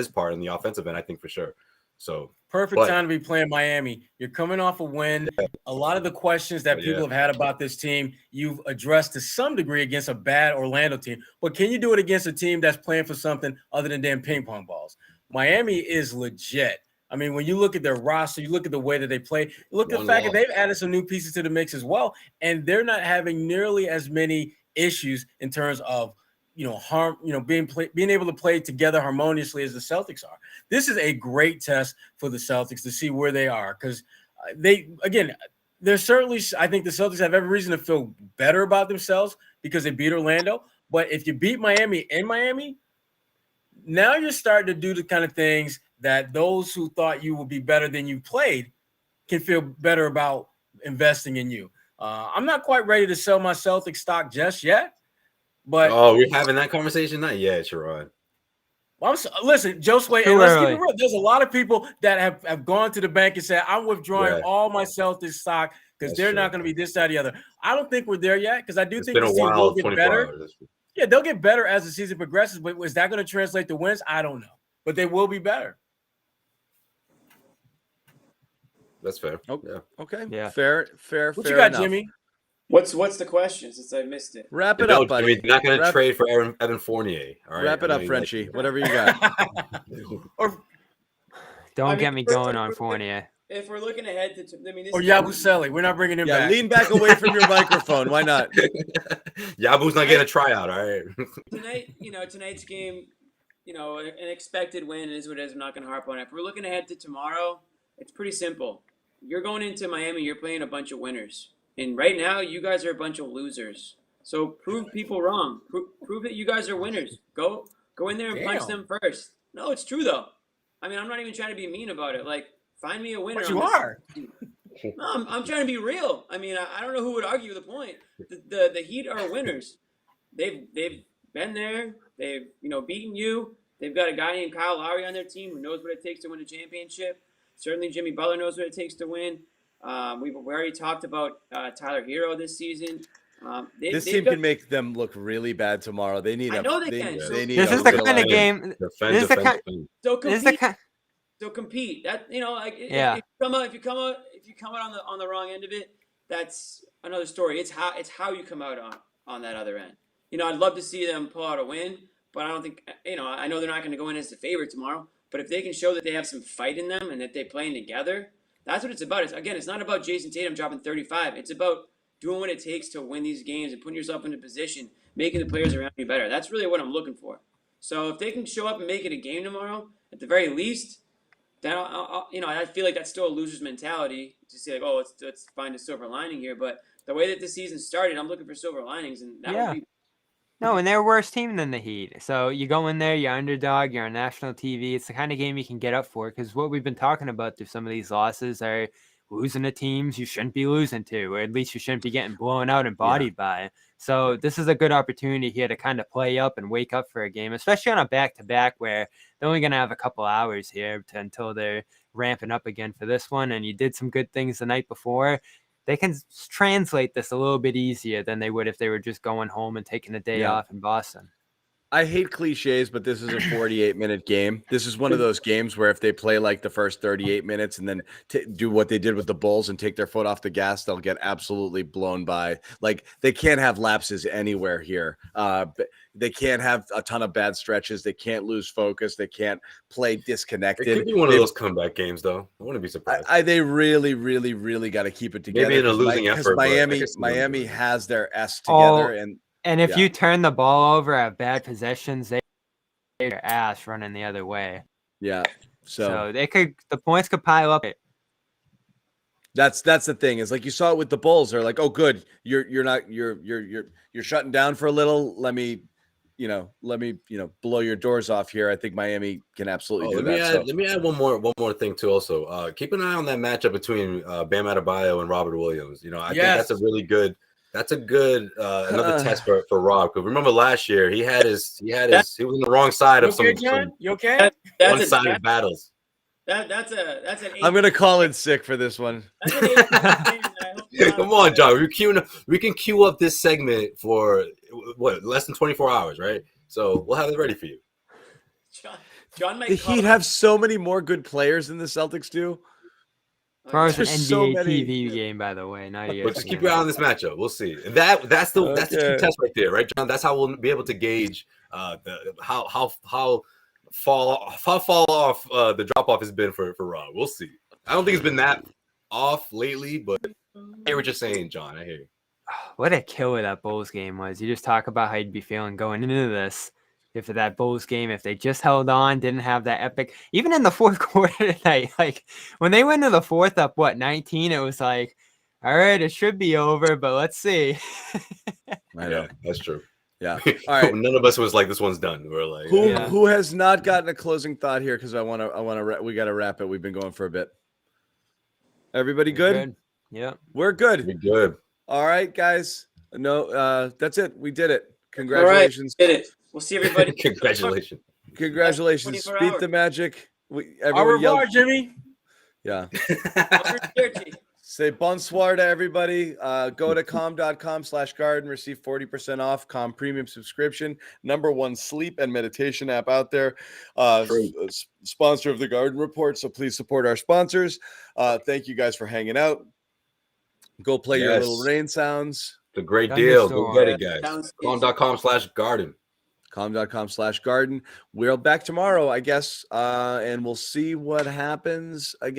part in the offensive end, I think, for sure. So Perfect time to be playing Miami. You're coming off a win. A lot of the questions that people have had about this team, you've addressed to some degree against a bad Orlando team. But can you do it against a team that's playing for something other than damn ping pong balls? Miami is legit. I mean, when you look at their roster, you look at the way that they play, you look at the fact that they've added some new pieces to the mix as well, and they're not having nearly as many issues in terms of being able to play together harmoniously as the Celtics are. This is a great test for the Celtics to see where they are because they're certainly, I think the Celtics have every reason to feel better about themselves because they beat Orlando. But if you beat Miami in Miami, now you're starting to do the kind of things that those who thought you would be better than you played can feel better about investing in you. I'm not quite ready to sell my Celtics stock just yet. But we're having that conversation? Not yet, Sherrod. Listen, Josue, and let's keep it real. There's a lot of people that have gone to the bank and said, I'm withdrawing all my Celtics stock because they're not going to be this, that, or the other. I don't think we're there yet because I do think this team will get better. Yeah, they'll get better as the season progresses, but is that going to translate to wins? I don't know. But they will be better. That's fair. Okay. Yeah. Fair. What you got, enough. Jimmy? What's the question since I missed it? Wrap it up, buddy. You're not going to trade for Evan Fournier. All right? Wrap it up, Frenchie. Whatever you got. Don't get me going on Fournier. If we're looking ahead to, this or Yabusele, we're not bringing him back. Lean back away from your microphone. Why not? Yabu's not getting a tryout. All right. Tonight's game, an expected win is what it is. I'm not going to harp on it. If we're looking ahead to tomorrow, it's pretty simple. You're going into Miami. You're playing a bunch of winners, and right now you guys are a bunch of losers. So prove people wrong. Prove that you guys are winners. Go in there and punch them first. No, it's true though. I mean, I'm not even trying to be mean about it. Like, find me a winner. But you are. No, I'm trying to be real. I mean, I don't know who would argue the point. The Heat are winners. They've been there. They've beaten you. They've got a guy named Kyle Lowry on their team who knows what it takes to win a championship. Certainly, Jimmy Butler knows what it takes to win. We already talked about Tyler Hero this season. This team can make them look really bad tomorrow. They need. I know they can. This is the kind of game. This is the kind. So This is the kind. So compete. That Yeah. If you come out on the wrong end of it, that's another story. It's how you come out on that other end. I'd love to see them pull out a win, but I don't think I know they're not going to go in as the favorite tomorrow. But if they can show that they have some fight in them and that they're playing together, that's what it's about. It's not about Jason Tatum dropping 35. It's about doing what it takes to win these games and putting yourself into position, making the players around you better. That's really what I'm looking for. So if they can show up and make it a game tomorrow, at the very least, then I feel like that's still a loser's mentality to say, like, oh, let's find a silver lining here. But the way that the season started, I'm looking for silver linings, and that would be. No, and they're a worse team than the Heat. So you go in there, you're underdog, you're on national TV. It's the kind of game you can get up for, because what we've been talking about through some of these losses are losing to teams you shouldn't be losing to, or at least you shouldn't be getting blown out and bodied by. So this is a good opportunity here to kind of play up and wake up for a game, especially on a back-to-back where they're only going to have a couple hours here until they're ramping up again for this one. And you did some good things the night before. They can translate this a little bit easier than they would if they were just going home and taking a day off in Boston. I hate cliches, but this is a 48-minute game. This is one of those games where if they play like the first 38 minutes and then do what they did with the Bulls and take their foot off the gas, they'll get absolutely blown by. Like, they can't have lapses anywhere here. They can't have a ton of bad stretches. They can't lose focus. They can't play disconnected. It could be one of those comeback games, though. I wouldn't be surprised. They really, really, really got to keep it together. Maybe in a losing effort. Miami has their S together, and if you turn the ball over at bad possessions, they their ass running the other way. Yeah. So the points could pile up. That's the thing, is like you saw it with the Bulls. They're like, oh, good, you're shutting down for a little. Let me blow your doors off here. I think Miami can absolutely do that. Let me add one more thing too. Also, keep an eye on that matchup between Bam Adebayo and Robert Williams. I think that's a really good. That's a good another test for Rob. Because remember last year he was in the wrong side of some You okay? one-sided battles. That's an. I'm gonna call in sick for this one. Come on, John. We can queue up this segment for less than 24 hours, right? So we'll have it ready for you. John the Heat have so many more good players than the Celtics do. Tomorrow's an NBA TV game, by the way. Not but just keep your eye on this matchup. We'll see. And that's the key test right there, right, John? That's how we'll be able to gauge how fall off the drop off has been for Rob. We'll see. I don't think it's been that off lately, but I hear what you're saying, John. I hear you. What a killer that Bulls game was. You just talk about how you'd be feeling going into this. If that Bulls game, if they just held on, didn't have that epic, even in the fourth quarter tonight, like when they went to the fourth up, 19, it was like, all right, it should be over, but let's see. I know. Yeah, that's true. Yeah. All right. None of us was like, this one's done. We're like, who has not gotten a closing thought here? Because we got to wrap it. We've been going for a bit. Everybody good? Yeah. We're good. We're good. All right, guys. No, that's it. We did it. Congratulations. All right, did it. We'll see everybody. Congratulations. Beat the Magic. Au revoir, Jimmy. Yeah. Say bonsoir to everybody. Go to calm.com/garden. Receive 40% off. Calm Premium subscription. #1 sleep and meditation app out there. Sponsor of the Garden Report. So please support our sponsors. Thank you guys for hanging out. Go play your little rain sounds. It's a great deal. Go get it, guys. Calm.com/garden. Calm.com/garden. We're back tomorrow, I guess, and we'll see what happens again.